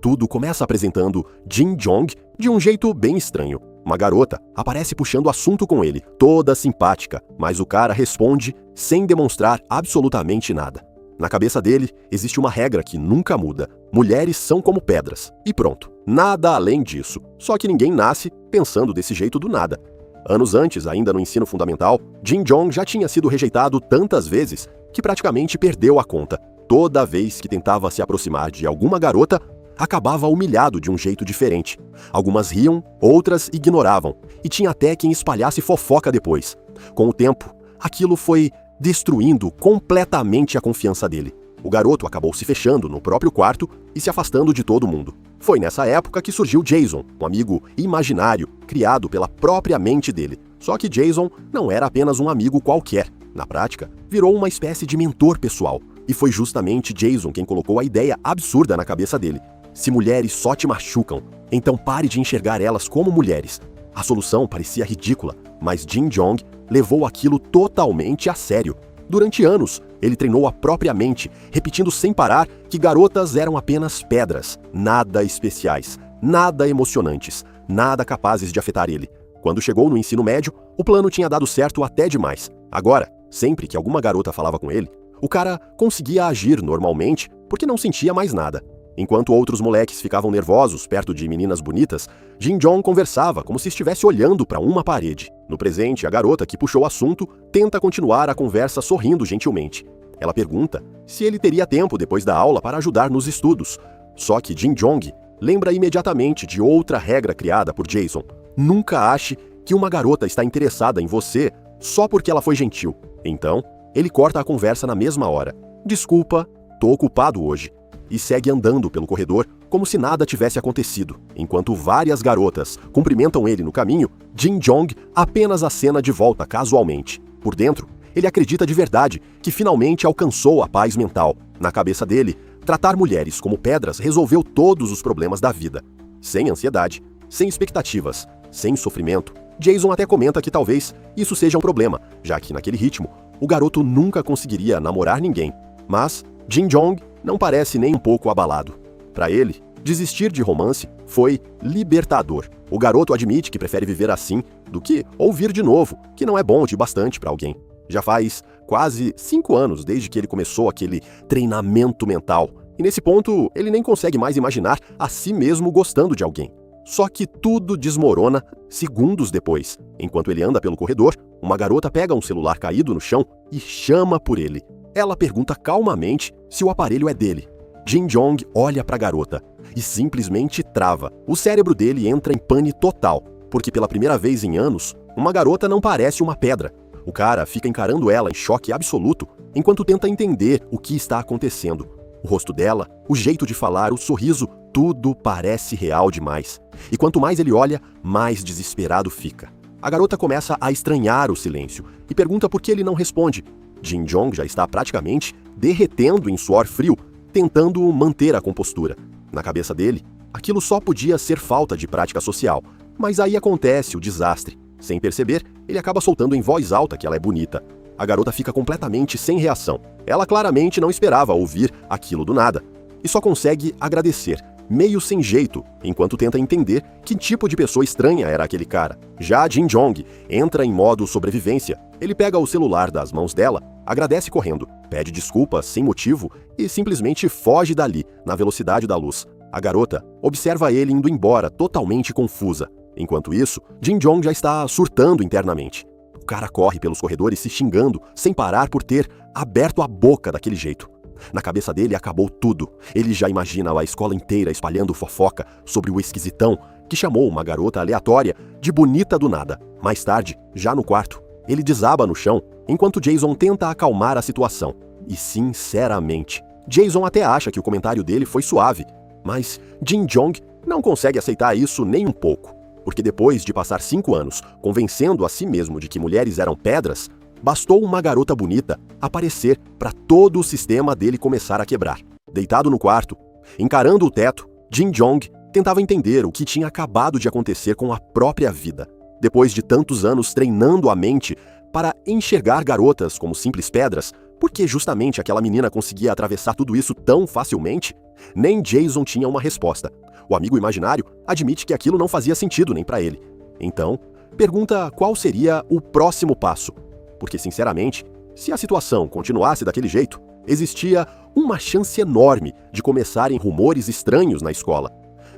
Tudo começa apresentando Jin Jong de um jeito bem estranho. Uma garota aparece puxando assunto com ele, toda simpática, mas o cara responde sem demonstrar absolutamente nada. Na cabeça dele, existe uma regra que nunca muda. Mulheres são como pedras. E pronto. Nada além disso. Só que ninguém nasce pensando desse jeito do nada. Anos antes, ainda no ensino fundamental, Jin Jong já tinha sido rejeitado tantas vezes que praticamente perdeu a conta. Toda vez que tentava se aproximar de alguma garota, acabava humilhado de um jeito diferente. Algumas riam, outras ignoravam, e tinha até quem espalhasse fofoca depois. Com o tempo, aquilo foi destruindo completamente a confiança dele. O garoto acabou se fechando no próprio quarto e se afastando de todo mundo. Foi nessa época que surgiu Jason, um amigo imaginário, criado pela própria mente dele. Só que Jason não era apenas um amigo qualquer. Na prática, virou uma espécie de mentor pessoal. E foi justamente Jason quem colocou a ideia absurda na cabeça dele. Se mulheres só te machucam, então pare de enxergar elas como mulheres. A solução parecia ridícula, mas Jin Jong levou aquilo totalmente a sério. Durante anos, ele treinou a própria mente, repetindo sem parar que garotas eram apenas pedras, nada especiais, nada emocionantes, nada capazes de afetar ele. Quando chegou no ensino médio, o plano tinha dado certo até demais. Agora, sempre que alguma garota falava com ele, o cara conseguia agir normalmente porque não sentia mais nada. Enquanto outros moleques ficavam nervosos perto de meninas bonitas, Jin Jong conversava como se estivesse olhando para uma parede. No presente, a garota que puxou o assunto tenta continuar a conversa sorrindo gentilmente. Ela pergunta se ele teria tempo depois da aula para ajudar nos estudos. Só que Jin Jong lembra imediatamente de outra regra criada por Jason. Nunca ache que uma garota está interessada em você só porque ela foi gentil. Então, ele corta a conversa na mesma hora. Desculpa, tô ocupado hoje. E segue andando pelo corredor como se nada tivesse acontecido. Enquanto várias garotas cumprimentam ele no caminho, Jin Jong apenas acena de volta casualmente. Por dentro, ele acredita de verdade que finalmente alcançou a paz mental. Na cabeça dele, tratar mulheres como pedras resolveu todos os problemas da vida. Sem ansiedade, sem expectativas, sem sofrimento. Jason até comenta que talvez isso seja um problema, já que naquele ritmo, o garoto nunca conseguiria namorar ninguém. Mas Jin Jong não parece nem um pouco abalado. Para ele, desistir de romance foi libertador. O garoto admite que prefere viver assim do que ouvir de novo, que não é bom de bastante para alguém. Já faz quase 5 anos desde que ele começou aquele treinamento mental. E nesse ponto, ele nem consegue mais imaginar a si mesmo gostando de alguém. Só que tudo desmorona segundos depois. Enquanto ele anda pelo corredor, uma garota pega um celular caído no chão e chama por ele. Ela pergunta calmamente se o aparelho é dele. Jin Jong olha para a garota e simplesmente trava. O cérebro dele entra em pane total, porque pela primeira vez em anos, uma garota não parece uma pedra. O cara fica encarando ela em choque absoluto, enquanto tenta entender o que está acontecendo. O rosto dela, o jeito de falar, o sorriso, tudo parece real demais. E quanto mais ele olha, mais desesperado fica. A garota começa a estranhar o silêncio e pergunta por que ele não responde. Jin Jong já está praticamente derretendo em suor frio, tentando manter a compostura. Na cabeça dele, aquilo só podia ser falta de prática social. Mas aí acontece o desastre. Sem perceber, ele acaba soltando em voz alta que ela é bonita. A garota fica completamente sem reação. Ela claramente não esperava ouvir aquilo do nada. E só consegue agradecer, meio sem jeito, enquanto tenta entender que tipo de pessoa estranha era aquele cara. Já Jin Jong entra em modo sobrevivência. Ele pega o celular das mãos dela, agradece correndo, pede desculpas sem motivo e simplesmente foge dali, na velocidade da luz. A garota observa ele indo embora, totalmente confusa. Enquanto isso, Jin Jong já está surtando internamente. O cara corre pelos corredores se xingando, sem parar por ter aberto a boca daquele jeito. Na cabeça dele acabou tudo. Ele já imagina a escola inteira espalhando fofoca sobre o esquisitão que chamou uma garota aleatória de bonita do nada. Mais tarde, já no quarto, ele desaba no chão, enquanto Jason tenta acalmar a situação. E sinceramente, Jason até acha que o comentário dele foi suave, mas Jin Jong não consegue aceitar isso nem um pouco. Porque depois de passar 5 anos convencendo a si mesmo de que mulheres eram pedras, bastou uma garota bonita aparecer para todo o sistema dele começar a quebrar. Deitado no quarto, encarando o teto, Jin Jong tentava entender o que tinha acabado de acontecer com a própria vida. Depois de tantos anos treinando a mente para enxergar garotas como simples pedras, por que justamente aquela menina conseguia atravessar tudo isso tão facilmente? Nem Jason tinha uma resposta. O amigo imaginário admite que aquilo não fazia sentido nem para ele. Então, pergunta qual seria o próximo passo. Porque, sinceramente, se a situação continuasse daquele jeito, existia uma chance enorme de começarem rumores estranhos na escola.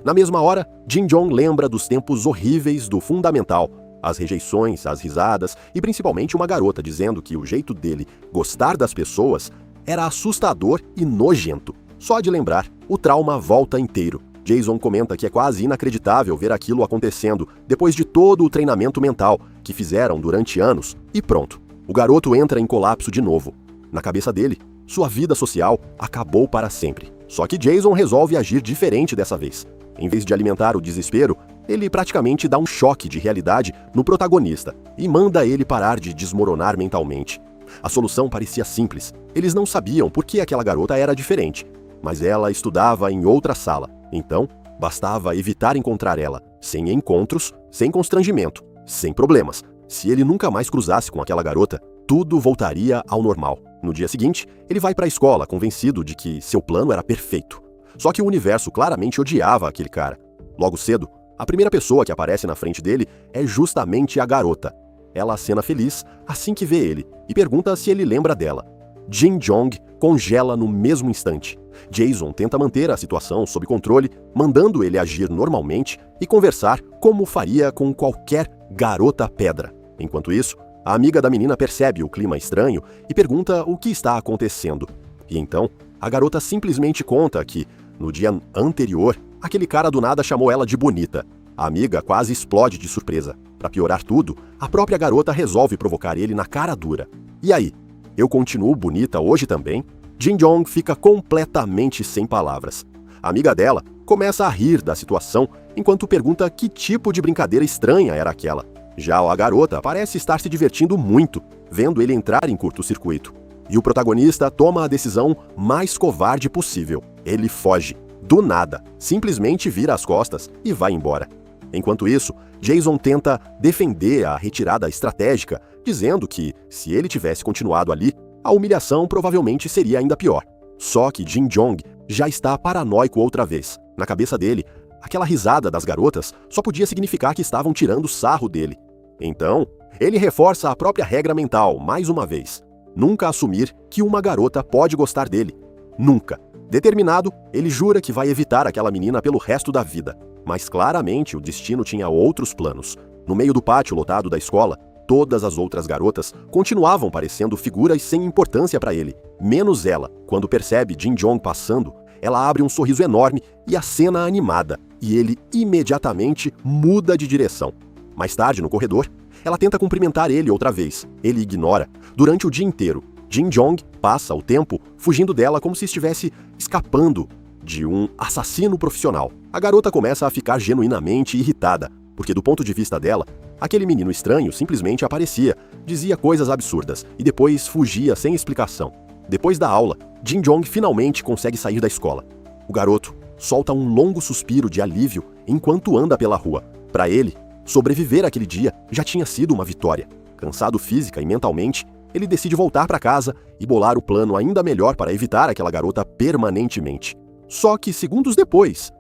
Na mesma hora, Jin-Jong lembra dos tempos horríveis do fundamental, as rejeições, as risadas e principalmente uma garota dizendo que o jeito dele gostar das pessoas era assustador e nojento. Só de lembrar, o trauma volta inteiro. Jason comenta que é quase inacreditável ver aquilo acontecendo depois de todo o treinamento mental que fizeram durante anos e pronto. O garoto entra em colapso de novo. Na cabeça dele, sua vida social acabou para sempre. Só que Jason resolve agir diferente dessa vez. Em vez de alimentar o desespero, ele praticamente dá um choque de realidade no protagonista e manda ele parar de desmoronar mentalmente. A solução parecia simples. Eles não sabiam por que aquela garota era diferente, mas ela estudava em outra sala. Então, bastava evitar encontrar ela, sem encontros, sem constrangimento, sem problemas. Se ele nunca mais cruzasse com aquela garota, tudo voltaria ao normal. No dia seguinte, ele vai para a escola convencido de que seu plano era perfeito. Só que o universo claramente odiava aquele cara. Logo cedo, a primeira pessoa que aparece na frente dele é justamente a garota. Ela acena feliz assim que vê ele e pergunta se ele lembra dela. Jin-Jong congela no mesmo instante. Jason tenta manter a situação sob controle, mandando ele agir normalmente e conversar como faria com qualquer garota pedra. Enquanto isso, a amiga da menina percebe o clima estranho e pergunta o que está acontecendo. E então, a garota simplesmente conta que, no dia anterior, aquele cara do nada chamou ela de bonita. A amiga quase explode de surpresa. Para piorar tudo, a própria garota resolve provocar ele na cara dura. E aí? Eu continuo bonita hoje também? Jin-Jong fica completamente sem palavras. A amiga dela começa a rir da situação enquanto pergunta que tipo de brincadeira estranha era aquela. Já a garota parece estar se divertindo muito, vendo ele entrar em curto-circuito. E o protagonista toma a decisão mais covarde possível. Ele foge. Do nada, simplesmente vira as costas e vai embora. Enquanto isso, Jason tenta defender a retirada estratégica, dizendo que, se ele tivesse continuado ali, a humilhação provavelmente seria ainda pior. Só que Jin-Jong já está paranoico outra vez. Na cabeça dele, aquela risada das garotas só podia significar que estavam tirando sarro dele. Então, ele reforça a própria regra mental, mais uma vez. Nunca assumir que uma garota pode gostar dele. Nunca. Determinado, ele jura que vai evitar aquela menina pelo resto da vida. Mas claramente o destino tinha outros planos. No meio do pátio lotado da escola, todas as outras garotas continuavam parecendo figuras sem importância para ele. Menos ela. Quando percebe Jin-Jong passando, ela abre um sorriso enorme e acena animada. E ele imediatamente muda de direção. Mais tarde, no corredor, ela tenta cumprimentar ele outra vez. Ele ignora. Durante o dia inteiro, Jin-Jong passa o tempo fugindo dela como se estivesse escapando de um assassino profissional. A garota começa a ficar genuinamente irritada, porque do ponto de vista dela, aquele menino estranho simplesmente aparecia, dizia coisas absurdas e depois fugia sem explicação. Depois da aula, Jin-Jong finalmente consegue sair da escola. O garoto solta um longo suspiro de alívio enquanto anda pela rua. Para ele, sobreviver aquele dia já tinha sido uma vitória. Cansado física e mentalmente, ele decide voltar para casa e bolar o plano ainda melhor para evitar aquela garota permanentemente. Só que segundos depois,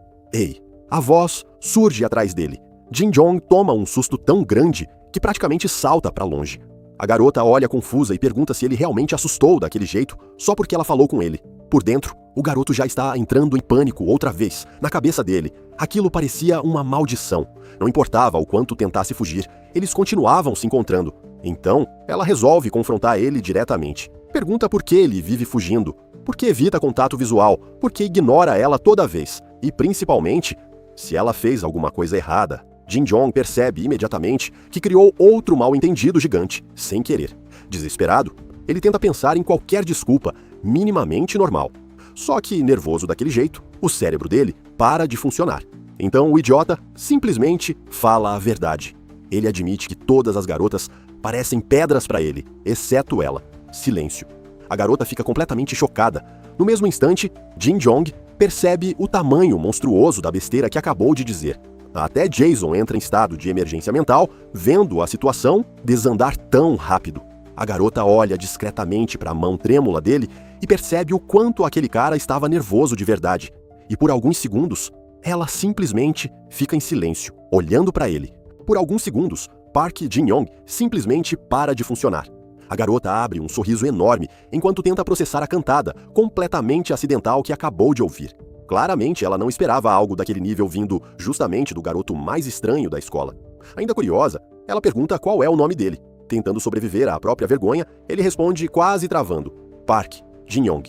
a voz surge atrás dele. Jin-Jong toma um susto tão grande que praticamente salta para longe. A garota olha confusa e pergunta se ele realmente assustou daquele jeito só porque ela falou com ele. Por dentro, o garoto já está entrando em pânico outra vez. Na cabeça dele, aquilo parecia uma maldição. Não importava o quanto tentasse fugir, eles continuavam se encontrando. Então, ela resolve confrontar ele diretamente. Pergunta por que ele vive fugindo, por que evita contato visual, por que ignora ela toda vez. E, principalmente, se ela fez alguma coisa errada. Jin-Jong percebe imediatamente que criou outro mal-entendido gigante, sem querer. Desesperado, ele tenta pensar em qualquer desculpa minimamente normal. Só que, nervoso daquele jeito, o cérebro dele para de funcionar. Então o idiota simplesmente fala a verdade. Ele admite que todas as garotas parecem pedras para ele, exceto ela. Silêncio. A garota fica completamente chocada. No mesmo instante, Jin-Jong percebe o tamanho monstruoso da besteira que acabou de dizer. Até Jason entra em estado de emergência mental, vendo a situação desandar tão rápido. A garota olha discretamente para a mão trêmula dele e percebe o quanto aquele cara estava nervoso de verdade. e por alguns segundos, ela simplesmente fica em silêncio, olhando para ele. Por alguns segundos, Park Jin-young simplesmente para de funcionar. A garota abre um sorriso enorme enquanto tenta processar a cantada, completamente acidental que acabou de ouvir. Claramente, ela não esperava algo daquele nível vindo justamente do garoto mais estranho da escola. Ainda curiosa, ela pergunta qual é o nome dele. Tentando sobreviver à própria vergonha, ele responde quase travando: Park Jin-young.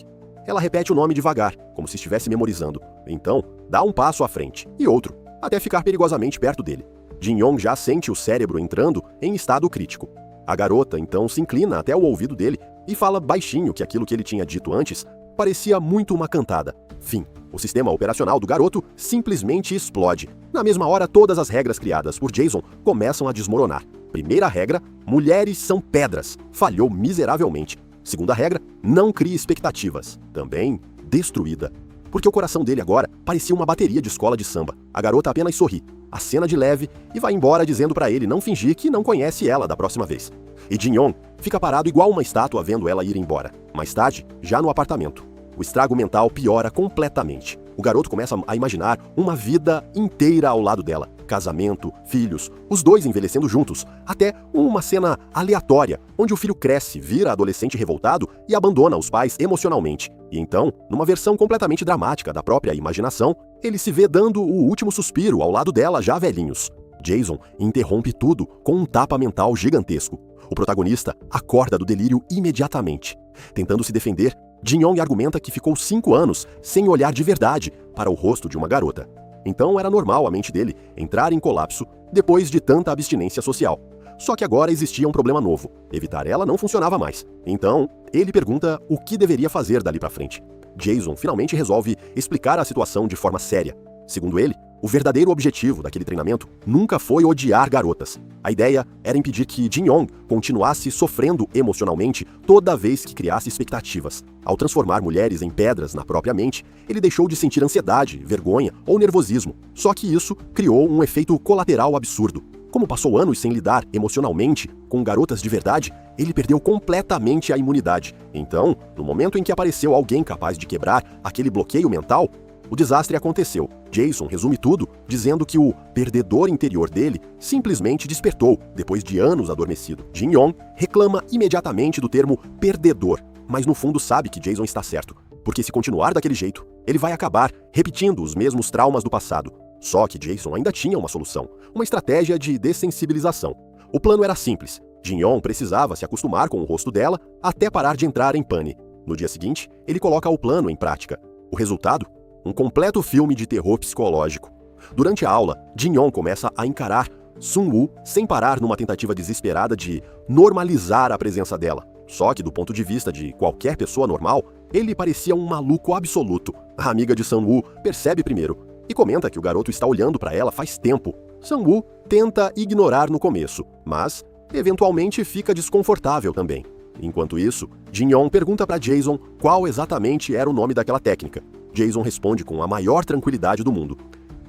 Ela repete o nome devagar, como se estivesse memorizando. Então, dá um passo à frente, e outro, até ficar perigosamente perto dele. Jin-young já sente o cérebro entrando em estado crítico. A garota, então, se inclina até o ouvido dele e fala baixinho que aquilo que ele tinha dito antes parecia muito uma cantada. Fim. O sistema operacional do garoto simplesmente explode. Na mesma hora, todas as regras criadas por Jason começam a desmoronar. Primeira regra, mulheres são pedras. Falhou miseravelmente. Segunda regra, não crie expectativas. Também destruída. Porque o coração dele agora parecia uma bateria de escola de samba. A garota apenas sorri, acena de leve e vai embora dizendo para ele não fingir que não conhece ela da próxima vez. E Jin-young fica parado igual uma estátua vendo ela ir embora. Mais tarde, já no apartamento, o estrago mental piora completamente. O garoto começa a imaginar uma vida inteira ao lado dela. Casamento, filhos, os dois envelhecendo juntos, até uma cena aleatória, onde o filho cresce, vira adolescente revoltado e abandona os pais emocionalmente. E então, numa versão completamente dramática da própria imaginação, ele se vê dando o último suspiro ao lado dela já velhinhos. Jason interrompe tudo com um tapa mental gigantesco. O protagonista acorda do delírio imediatamente. Tentando se defender, Jin-young argumenta que ficou 5 anos sem olhar de verdade para o rosto de uma garota. Então era normal a mente dele entrar em colapso depois de tanta abstinência social. Só que agora existia um problema novo. Evitar ela não funcionava mais. Então, ele pergunta o que deveria fazer dali para frente. Jason finalmente resolve explicar a situação de forma séria. Segundo ele, o verdadeiro objetivo daquele treinamento nunca foi odiar garotas. A ideia era impedir que Jin-young continuasse sofrendo emocionalmente toda vez que criasse expectativas. Ao transformar mulheres em pedras na própria mente, ele deixou de sentir ansiedade, vergonha ou nervosismo. Só que isso criou um efeito colateral absurdo. Como passou anos sem lidar emocionalmente com garotas de verdade, ele perdeu completamente a imunidade. Então, no momento em que apareceu alguém capaz de quebrar aquele bloqueio mental, o desastre aconteceu. Jason resume tudo dizendo que o perdedor interior dele simplesmente despertou depois de anos adormecido. Jin-young reclama imediatamente do termo perdedor, mas no fundo sabe que Jason está certo, porque se continuar daquele jeito, ele vai acabar repetindo os mesmos traumas do passado. Só que Jason ainda tinha uma solução, uma estratégia de dessensibilização. O plano era simples. Jin-young precisava se acostumar com o rosto dela até parar de entrar em pane. No dia seguinte, ele coloca o plano em prática. O resultado? Um completo filme de terror psicológico. Durante a aula, Jin-young começa a encarar Sun-woo sem parar numa tentativa desesperada de normalizar a presença dela. Só que do ponto de vista de qualquer pessoa normal, ele parecia um maluco absoluto. A amiga de Sun-woo percebe primeiro e comenta que o garoto está olhando para ela faz tempo. Sun-woo tenta ignorar no começo, mas eventualmente fica desconfortável também. Enquanto isso, Jin-young pergunta para Jason qual exatamente era o nome daquela técnica. Jason responde com a maior tranquilidade do mundo: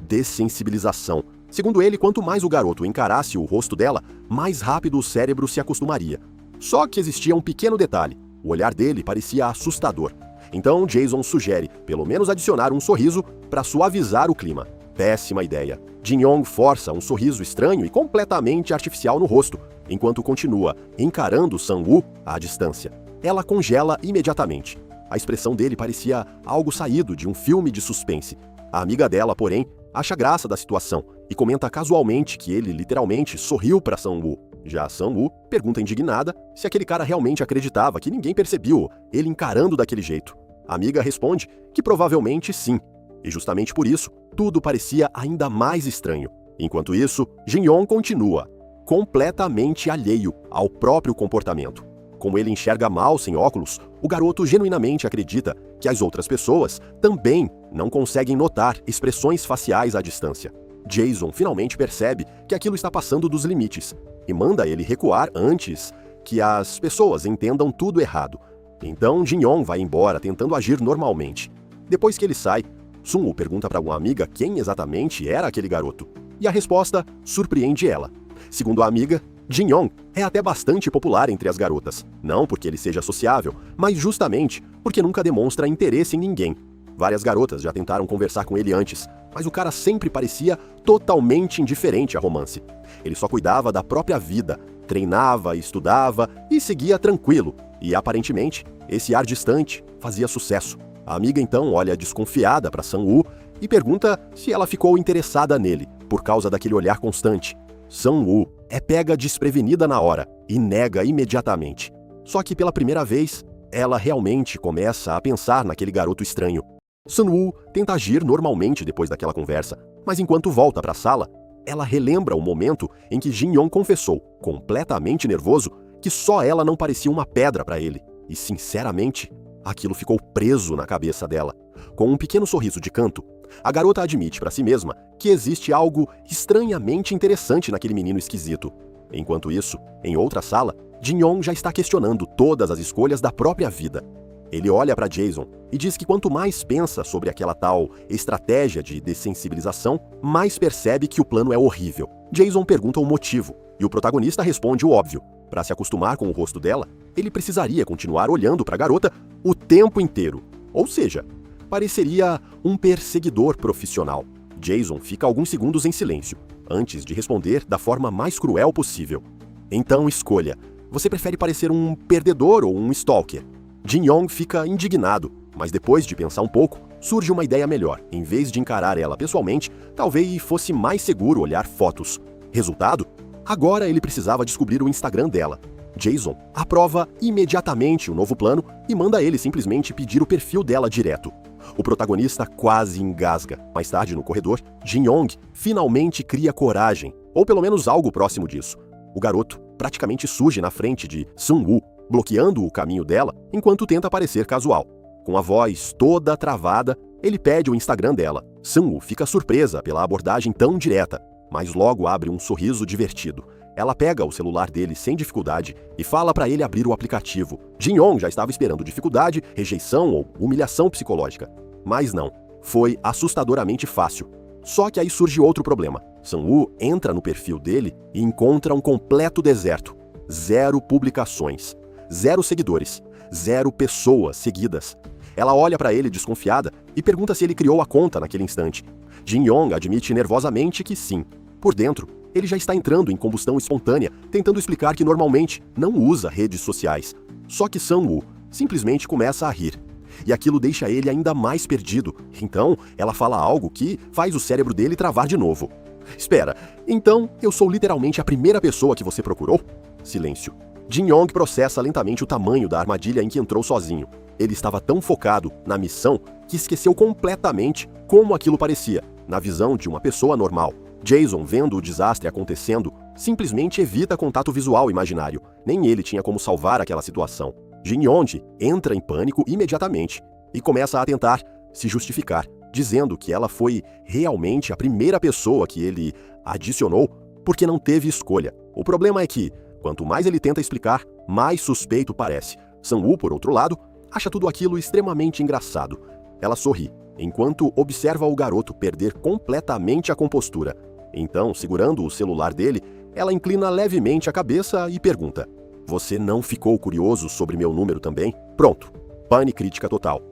dessensibilização. Segundo ele, quanto mais o garoto encarasse o rosto dela, mais rápido o cérebro se acostumaria. Só que existia um pequeno detalhe: o olhar dele parecia assustador. Então Jason sugere, pelo menos adicionar um sorriso para suavizar o clima. Péssima ideia. Jin-young força um sorriso estranho e completamente artificial no rosto, enquanto continua encarando Sun-woo à distância. Ela congela imediatamente. A expressão dele parecia algo saído de um filme de suspense. A amiga dela, porém, acha graça da situação e comenta casualmente que ele literalmente sorriu para Sun-woo. Já Sun-woo pergunta indignada se aquele cara realmente acreditava que ninguém percebeu ele encarando daquele jeito. A amiga responde que provavelmente sim. E justamente por isso, tudo parecia ainda mais estranho. Enquanto isso, Jin-young continua, completamente alheio ao próprio comportamento. Como ele enxerga mal sem óculos, o garoto genuinamente acredita que as outras pessoas também não conseguem notar expressões faciais à distância. Jason finalmente percebe que aquilo está passando dos limites e manda ele recuar antes que as pessoas entendam tudo errado. Então Jin-young vai embora tentando agir normalmente. Depois que ele sai, Sun-woo pergunta para uma amiga quem exatamente era aquele garoto. E a resposta surpreende ela. Segundo a amiga, Jin-young é até bastante popular entre as garotas. Não porque ele seja sociável, mas justamente porque nunca demonstra interesse em ninguém. Várias garotas já tentaram conversar com ele antes, mas o cara sempre parecia totalmente indiferente a romance. Ele só cuidava da própria vida, treinava, estudava e seguia tranquilo. E aparentemente, esse ar distante fazia sucesso. A amiga então olha desconfiada para Sang-woo e pergunta se ela ficou interessada nele, por causa daquele olhar constante. Sang-woo é pega desprevenida na hora e nega imediatamente. Só que pela primeira vez, ela realmente começa a pensar naquele garoto estranho. Sang-woo tenta agir normalmente depois daquela conversa, mas enquanto volta para a sala, ela relembra o momento em que Jin-young confessou, completamente nervoso, que só ela não parecia uma pedra para ele. E sinceramente, aquilo ficou preso na cabeça dela. Com um pequeno sorriso de canto, a garota admite para si mesma que existe algo estranhamente interessante naquele menino esquisito. Enquanto isso, em outra sala, Jin-young já está questionando todas as escolhas da própria vida. Ele olha para Jason e diz que quanto mais pensa sobre aquela tal estratégia de dessensibilização, mais percebe que o plano é horrível. Jason pergunta o motivo, e o protagonista responde o óbvio. Para se acostumar com o rosto dela, ele precisaria continuar olhando para a garota o tempo inteiro. Ou seja, pareceria um perseguidor profissional. Jason fica alguns segundos em silêncio, antes de responder da forma mais cruel possível. Então escolha, você prefere parecer um perdedor ou um stalker? Jin-young fica indignado, mas depois de pensar um pouco, surge uma ideia melhor. Em vez de encarar ela pessoalmente, talvez fosse mais seguro olhar fotos. Resultado? Agora ele precisava descobrir o Instagram dela. Jason aprova imediatamente o novo plano e manda ele simplesmente pedir o perfil dela direto. O protagonista quase engasga. Mais tarde, no corredor, Jin-young finalmente cria coragem, ou pelo menos algo próximo disso. O garoto praticamente surge na frente de Sang-woo, bloqueando o caminho dela enquanto tenta parecer casual. Com a voz toda travada, ele pede o Instagram dela. Sang-woo fica surpresa pela abordagem tão direta, mas logo abre um sorriso divertido. Ela pega o celular dele sem dificuldade e fala para ele abrir o aplicativo. Jin-young já estava esperando dificuldade, rejeição ou humilhação psicológica. Mas não, foi assustadoramente fácil. Só que aí surge outro problema. Sang-woo entra no perfil dele e encontra um completo deserto. 0 publicações. 0 seguidores, 0 pessoas seguidas. Ela olha para ele desconfiada e pergunta se ele criou a conta naquele instante. Jin-young admite nervosamente que sim. Por dentro, ele já está entrando em combustão espontânea, tentando explicar que normalmente não usa redes sociais. Só que Sang-woo simplesmente começa a rir. E aquilo deixa ele ainda mais perdido. Então, ela fala algo que faz o cérebro dele travar de novo. Espera, então eu sou literalmente a primeira pessoa que você procurou? Silêncio. Jin-young processa lentamente o tamanho da armadilha em que entrou sozinho. Ele estava tão focado na missão que esqueceu completamente como aquilo parecia, na visão de uma pessoa normal. Jason, vendo o desastre acontecendo, simplesmente evita contato visual imaginário. Nem ele tinha como salvar aquela situação. Jin-young entra em pânico imediatamente e começa a tentar se justificar, dizendo que ela foi realmente a primeira pessoa que ele adicionou porque não teve escolha. O problema é que, quanto mais ele tenta explicar, mais suspeito parece. Sang-woo, por outro lado, acha tudo aquilo extremamente engraçado. Ela sorri, enquanto observa o garoto perder completamente a compostura. Então, segurando o celular dele, ela inclina levemente a cabeça e pergunta: "Você não ficou curioso sobre meu número também?" Pronto. Pane crítica total.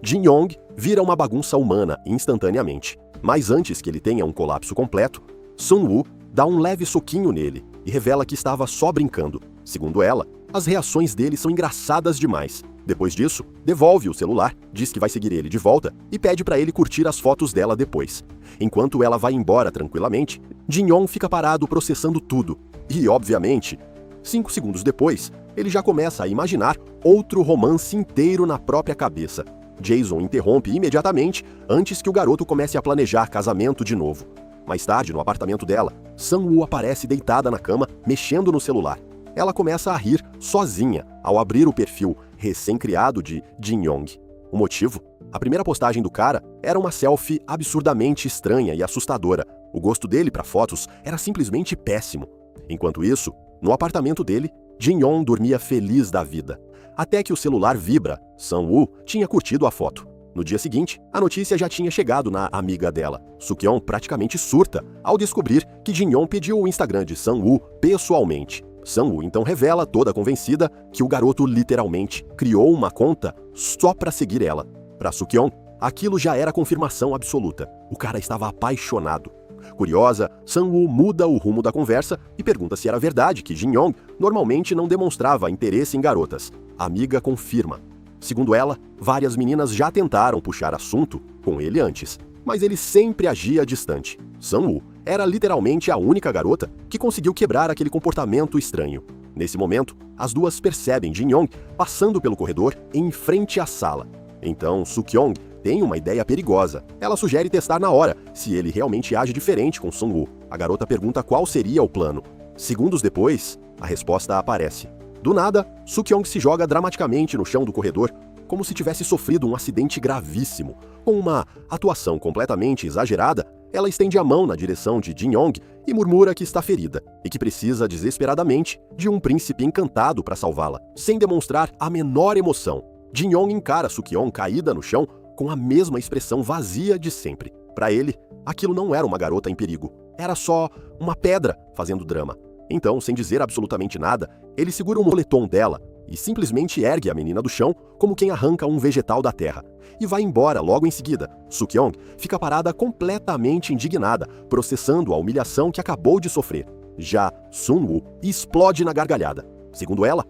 Jin-young vira uma bagunça humana instantaneamente. Mas antes que ele tenha um colapso completo, Sang-woo dá um leve soquinho nele e revela que estava só brincando. Segundo ela, as reações dele são engraçadas demais. Depois disso, devolve o celular, diz que vai seguir ele de volta e pede para ele curtir as fotos dela depois. Enquanto ela vai embora tranquilamente, Jin-young fica parado processando tudo. E, obviamente, 5 segundos depois, ele já começa a imaginar outro romance inteiro na própria cabeça. Jason interrompe imediatamente antes que o garoto comece a planejar casamento de novo. Mais tarde, no apartamento dela, Sang-woo aparece deitada na cama, mexendo no celular. Ela começa a rir sozinha ao abrir o perfil recém-criado de Jin-young. O motivo? A primeira postagem do cara era uma selfie absurdamente estranha e assustadora. O gosto dele para fotos era simplesmente péssimo. Enquanto isso, no apartamento dele, Jin-young dormia feliz da vida. Até que o celular vibra. Sang-woo tinha curtido a foto. No dia seguinte, a notícia já tinha chegado na amiga dela. Suk-yeon praticamente surta ao descobrir que Jin-young pediu o Instagram de Sang-woo pessoalmente. Sang-woo então revela, toda convencida, que o garoto literalmente criou uma conta só para seguir ela. Para Suk-yeon, aquilo já era confirmação absoluta. O cara estava apaixonado. Curiosa, Sun-woo muda o rumo da conversa e pergunta se era verdade que Jin-yong normalmente não demonstrava interesse em garotas. A amiga confirma. Segundo ela, várias meninas já tentaram puxar assunto com ele antes, mas ele sempre agia distante. Sun-woo era literalmente a única garota que conseguiu quebrar aquele comportamento estranho. Nesse momento, as duas percebem Jin-yong passando pelo corredor em frente à sala. Então, Suk-yong tem uma ideia perigosa. Ela sugere testar na hora se ele realmente age diferente com Sun-woo. A garota pergunta qual seria o plano. Segundos depois, a resposta aparece. Do nada, Suk-yong se joga dramaticamente no chão do corredor, como se tivesse sofrido um acidente gravíssimo. Com uma atuação completamente exagerada, ela estende a mão na direção de Jin-yong e murmura que está ferida e que precisa desesperadamente de um príncipe encantado para salvá-la, sem demonstrar a menor emoção. Jin-yong encara Suk-yong caída no chão com a mesma expressão vazia de sempre. Para ele, aquilo não era uma garota em perigo, era só uma pedra fazendo drama. Então, sem dizer absolutamente nada, ele segura o moletom dela e simplesmente ergue a menina do chão como quem arranca um vegetal da terra. E vai embora logo em seguida. Suk-yong fica parada completamente indignada, processando a humilhação que acabou de sofrer. Já Sun-woo explode na gargalhada. Segundo ela,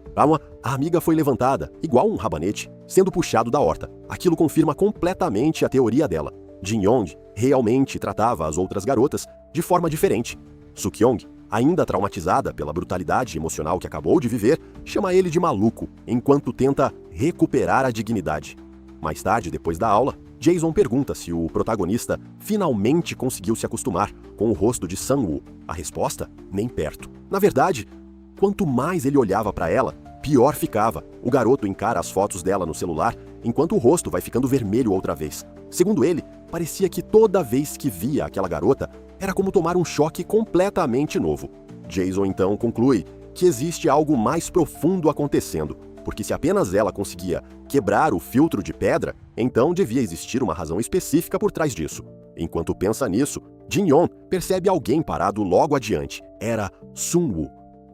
a amiga foi levantada, igual um rabanete, sendo puxado da horta. Aquilo confirma completamente a teoria dela. Jin-yong realmente tratava as outras garotas de forma diferente. Suk-yong, ainda traumatizada pela brutalidade emocional que acabou de viver, chama ele de maluco, enquanto tenta recuperar a dignidade. Mais tarde, depois da aula, Jason pergunta se o protagonista finalmente conseguiu se acostumar com o rosto de Sun-woo. A resposta? Nem perto. Na verdade, quanto mais ele olhava para ela, pior ficava. O garoto encara as fotos dela no celular, enquanto o rosto vai ficando vermelho outra vez. Segundo ele, parecia que toda vez que via aquela garota, era como tomar um choque completamente novo. Jason então conclui que existe algo mais profundo acontecendo, porque se apenas ela conseguia quebrar o filtro de pedra, então devia existir uma razão específica por trás disso. Enquanto pensa nisso, Jin-yong percebe alguém parado logo adiante. Era Sun-woo.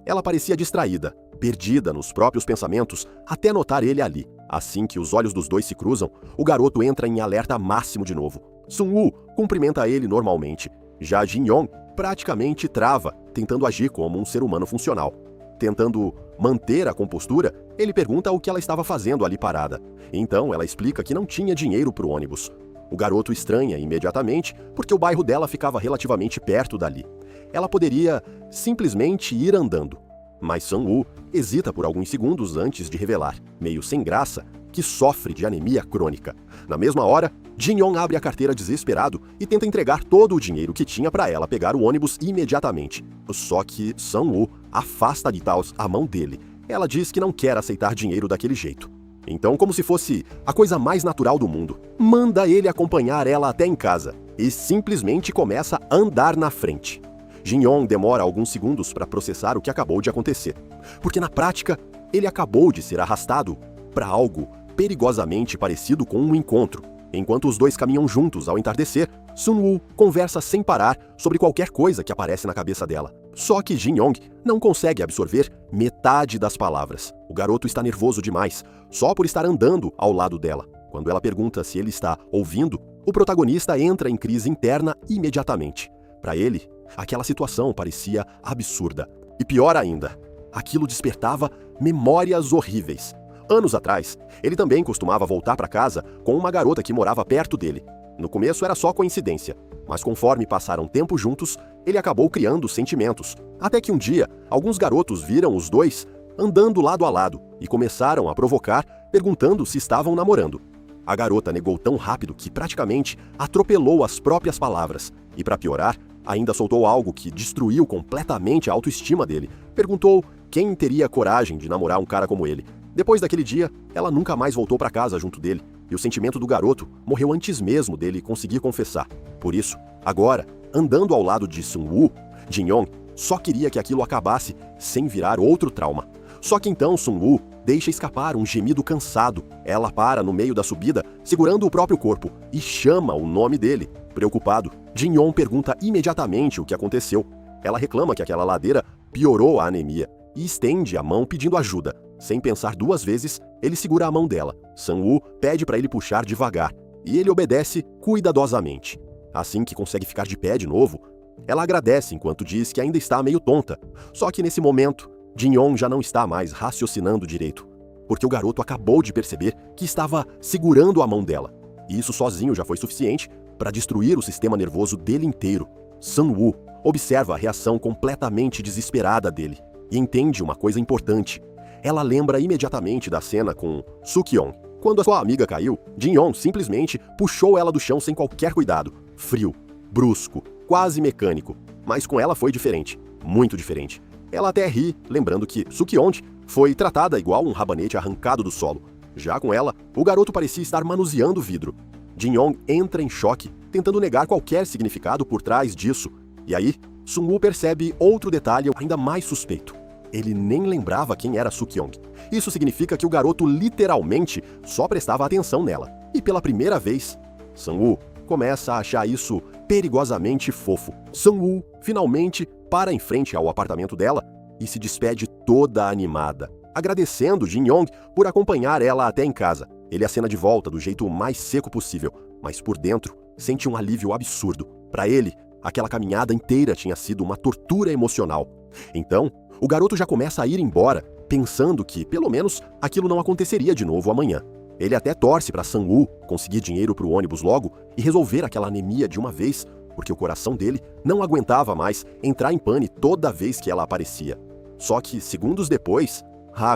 Ela parecia distraída, perdida nos próprios pensamentos, até notar ele ali. Assim que os olhos dos dois se cruzam, o garoto entra em alerta máximo de novo. Sun-woo cumprimenta ele normalmente. Já Jin-yong praticamente trava, tentando agir como um ser humano funcional. Tentando manter a compostura, ele pergunta o que ela estava fazendo ali parada. Então ela explica que não tinha dinheiro para o ônibus. O garoto estranha imediatamente porque o bairro dela ficava relativamente perto dali. Ela poderia simplesmente ir andando. Mas Sun-woo hesita por alguns segundos antes de revelar, meio sem graça, que sofre de anemia crônica. Na mesma hora, Jin-yong abre a carteira desesperado e tenta entregar todo o dinheiro que tinha para ela pegar o ônibus imediatamente. Só que Sun-woo afasta de tal a mão dele. Ela diz que não quer aceitar dinheiro daquele jeito. Então, como se fosse a coisa mais natural do mundo, manda ele acompanhar ela até em casa e simplesmente começa a andar na frente. Jin-yong demora alguns segundos para processar o que acabou de acontecer, porque na prática, ele acabou de ser arrastado para algo perigosamente parecido com um encontro. Enquanto os dois caminham juntos ao entardecer, Sun-woo conversa sem parar sobre qualquer coisa que aparece na cabeça dela. Só que Jin-yong não consegue absorver metade das palavras. O garoto está nervoso demais, só por estar andando ao lado dela. Quando ela pergunta se ele está ouvindo, o protagonista entra em crise interna imediatamente. Para ele, aquela situação parecia absurda. E pior ainda, aquilo despertava memórias horríveis. Anos atrás, ele também costumava voltar para casa com uma garota que morava perto dele. No começo era só coincidência, mas conforme passaram tempo juntos, ele acabou criando sentimentos. Até que um dia, alguns garotos viram os dois andando lado a lado e começaram a provocar, perguntando se estavam namorando. A garota negou tão rápido que praticamente atropelou as próprias palavras. E para piorar, ainda soltou algo que destruiu completamente a autoestima dele. Perguntou quem teria coragem de namorar um cara como ele. Depois daquele dia, ela nunca mais voltou para casa junto dele, e o sentimento do garoto morreu antes mesmo dele conseguir confessar. Por isso, agora, andando ao lado de Sun-woo, Jin-yong só queria que aquilo acabasse sem virar outro trauma. Só que então Sun-woo deixa escapar um gemido cansado. Ela para no meio da subida, segurando o próprio corpo, e chama o nome dele. Preocupado, Jin-yong pergunta imediatamente o que aconteceu. Ela reclama que aquela ladeira piorou a anemia e estende a mão pedindo ajuda. Sem pensar duas vezes, ele segura a mão dela. Sun-woo pede para ele puxar devagar e ele obedece cuidadosamente. Assim que consegue ficar de pé de novo, ela agradece enquanto diz que ainda está meio tonta. Só que nesse momento, Jin-Yong já não está mais raciocinando direito, porque o garoto acabou de perceber que estava segurando a mão dela. E isso sozinho já foi suficiente para destruir o sistema nervoso dele inteiro. Sun-woo observa a reação completamente desesperada dele e entende uma coisa importante. Ela lembra imediatamente da cena com Suk-yeon. Quando a sua amiga caiu, Jin-Yong simplesmente puxou ela do chão sem qualquer cuidado. Frio, brusco, quase mecânico. Mas com ela foi diferente, muito diferente. Ela até ri, lembrando que Suk-yeon foi tratada igual um rabanete arrancado do solo. Já com ela, o garoto parecia estar manuseando o vidro. Jin-Yong entra em choque, tentando negar qualquer significado por trás disso. E aí, Sun-woo percebe outro detalhe ainda mais suspeito. Ele nem lembrava quem era Suk-yeon. Isso significa que o garoto literalmente só prestava atenção nela. E pela primeira vez, Sun-woo começa a achar isso perigosamente fofo. Sun-woo finalmente para em frente ao apartamento dela e se despede toda animada, agradecendo Jin-Yong por acompanhar ela até em casa. Ele acena de volta do jeito mais seco possível, mas por dentro sente um alívio absurdo. Para ele, aquela caminhada inteira tinha sido uma tortura emocional. Então, o garoto já começa a ir embora, pensando que, pelo menos, aquilo não aconteceria de novo amanhã. Ele até torce para Sun-woo conseguir dinheiro para o ônibus logo e resolver aquela anemia de uma vez, porque o coração dele não aguentava mais entrar em pane toda vez que ela aparecia. Só que, segundos depois,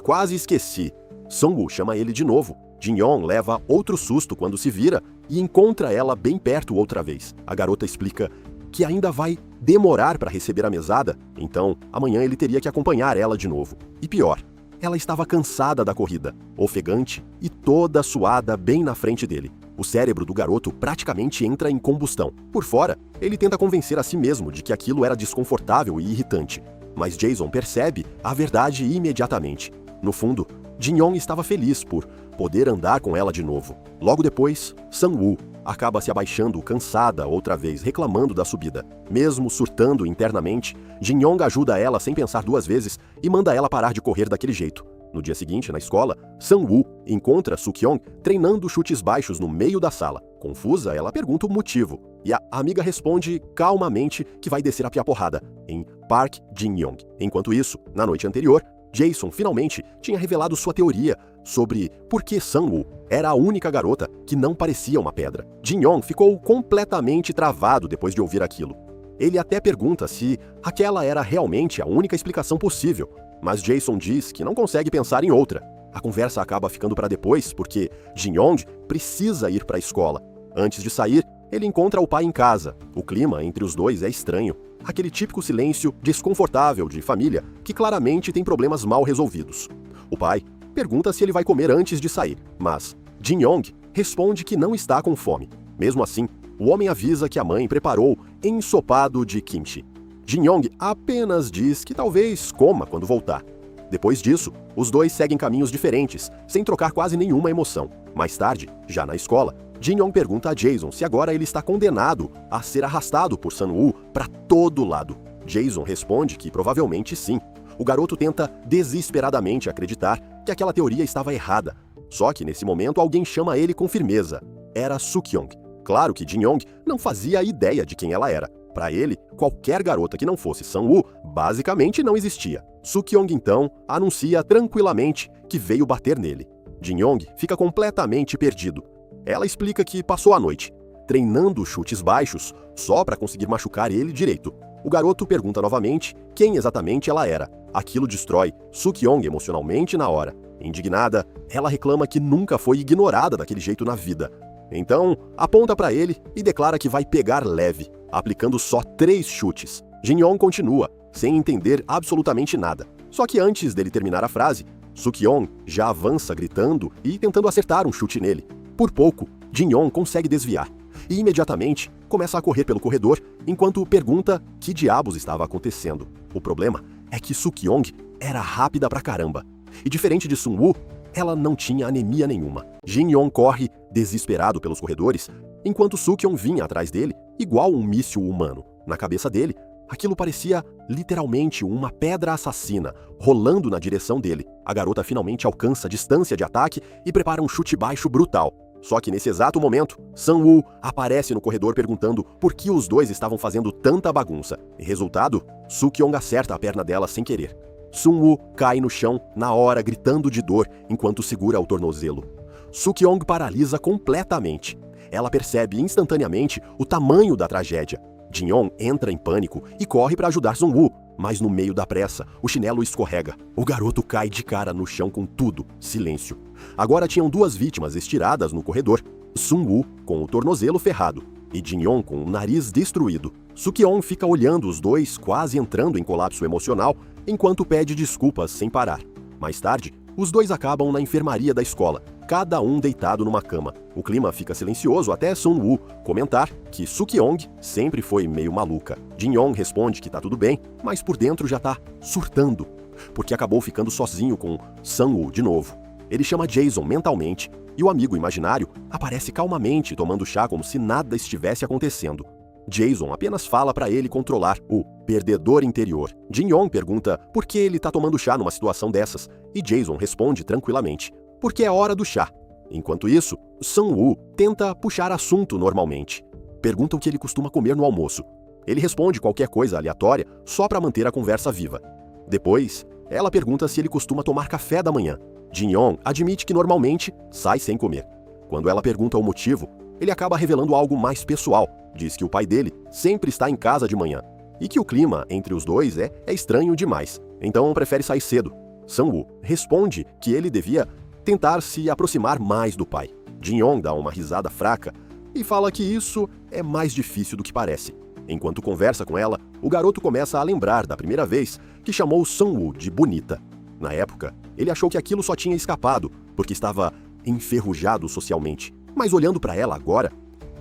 quase esqueci. Sun-woo chama ele de novo. Jin-Yong leva outro susto quando se vira e encontra ela bem perto outra vez. A garota explica que ainda vai demorar para receber a mesada, então amanhã ele teria que acompanhar ela de novo. E pior, ela estava cansada da corrida, ofegante e toda suada bem na frente dele. O cérebro do garoto praticamente entra em combustão. Por fora, ele tenta convencer a si mesmo de que aquilo era desconfortável e irritante. Mas Jason percebe a verdade imediatamente. No fundo, Jin-Yong estava feliz por poder andar com ela de novo. Logo depois, Sun-woo acaba se abaixando cansada outra vez, reclamando da subida. Mesmo surtando internamente, Jin-Yong ajuda ela sem pensar duas vezes e manda ela parar de correr daquele jeito. No dia seguinte, na escola, Sun-woo encontra Suk-yeon treinando chutes baixos no meio da sala. Confusa, ela pergunta o motivo, e a amiga responde calmamente que vai descer a piaporrada em Park Jin-young. Enquanto isso, na noite anterior, Jason finalmente tinha revelado sua teoria sobre por que Sun-woo era a única garota que não parecia uma pedra. Jin-young ficou completamente travado depois de ouvir aquilo. Ele até pergunta se aquela era realmente a única explicação possível, mas Jason diz que não consegue pensar em outra. A conversa acaba ficando para depois porque Jin-young precisa ir para a escola. Antes de sair, ele encontra o pai em casa. O clima entre os dois é estranho. Aquele típico silêncio desconfortável de família que claramente tem problemas mal resolvidos. O pai pergunta se ele vai comer antes de sair, mas Jin-young responde que não está com fome. Mesmo assim, o homem avisa que a mãe preparou ensopado de kimchi. Jin-young apenas diz que talvez coma quando voltar. Depois disso, os dois seguem caminhos diferentes, sem trocar quase nenhuma emoção. Mais tarde, já na escola, Jin-young pergunta a Jason se agora ele está condenado a ser arrastado por Sun-woo para todo lado. Jason responde que provavelmente sim. O garoto tenta desesperadamente acreditar que aquela teoria estava errada. Só que nesse momento alguém chama ele com firmeza. Era Suk-yeon. Claro que Jin-young não fazia ideia de quem ela era. Para ele, qualquer garota que não fosse Sun-woo basicamente não existia. Suk-yeon então anuncia tranquilamente que veio bater nele. Jin-young fica completamente perdido. Ela explica que passou a noite treinando chutes baixos só para conseguir machucar ele direito. O garoto pergunta novamente quem exatamente ela era. Aquilo destrói Suk-yeon emocionalmente na hora. Indignada, ela reclama que nunca foi ignorada daquele jeito na vida. Então, aponta para ele e declara que vai pegar leve, aplicando só 3 chutes. Jin-young continua, sem entender absolutamente nada. Só que antes dele terminar a frase, Suk-yeon já avança gritando e tentando acertar um chute nele. Por pouco, Jin-young consegue desviar e imediatamente começa a correr pelo corredor enquanto pergunta que diabos estava acontecendo. O problema é que Suk-yeon era rápida pra caramba e, diferente de Sun-woo, ela não tinha anemia nenhuma. Jin-young corre desesperado pelos corredores enquanto Suk-yeon vinha atrás dele igual um míssil humano. Na cabeça dele, aquilo parecia literalmente uma pedra assassina rolando na direção dele. A garota finalmente alcança a distância de ataque e prepara um chute baixo brutal. Só que nesse exato momento, Sang-woo aparece no corredor perguntando por que os dois estavam fazendo tanta bagunça. E resultado, Suk-yong acerta a perna dela sem querer. Sun-woo cai no chão na hora gritando de dor enquanto segura o tornozelo. Suk-yong paralisa completamente. Ela percebe instantaneamente o tamanho da tragédia. Jin-yong entra em pânico e corre para ajudar Sun-woo, mas no meio da pressa, o chinelo escorrega. O garoto cai de cara no chão com tudo, silêncio. Agora tinham duas vítimas estiradas no corredor. Sun-woo com o tornozelo ferrado e Jin-yong com o nariz destruído. Suk-yong fica olhando os dois quase entrando em colapso emocional enquanto pede desculpas sem parar. Mais tarde, os dois acabam na enfermaria da escola, cada um deitado numa cama. O clima fica silencioso até Sun-woo comentar que Suk-yong sempre foi meio maluca. Jin-yong responde que tá tudo bem, mas por dentro já tá surtando, porque acabou ficando sozinho com Sang-woo de novo. Ele chama Jason mentalmente e o amigo imaginário aparece calmamente tomando chá como se nada estivesse acontecendo. Jason apenas fala para ele controlar o perdedor interior. Jin-yong pergunta por que ele tá tomando chá numa situação dessas, e Jason responde tranquilamente, porque é hora do chá. Enquanto isso, Sang-woo tenta puxar assunto normalmente. Pergunta o que ele costuma comer no almoço. Ele responde qualquer coisa aleatória só para manter a conversa viva. Depois, ela pergunta se ele costuma tomar café da manhã. Jin-yong admite que normalmente sai sem comer. Quando ela pergunta o motivo, ele acaba revelando algo mais pessoal. Diz que o pai dele sempre está em casa de manhã e que o clima entre os dois é estranho demais, então prefere sair cedo. Sang-woo responde que ele devia tentar se aproximar mais do pai. Jin-yong dá uma risada fraca e fala que isso é mais difícil do que parece. Enquanto conversa com ela, o garoto começa a lembrar da primeira vez que chamou Sang-woo de bonita. Na época, ele achou que aquilo só tinha escapado porque estava enferrujado socialmente. Mas olhando para ela agora,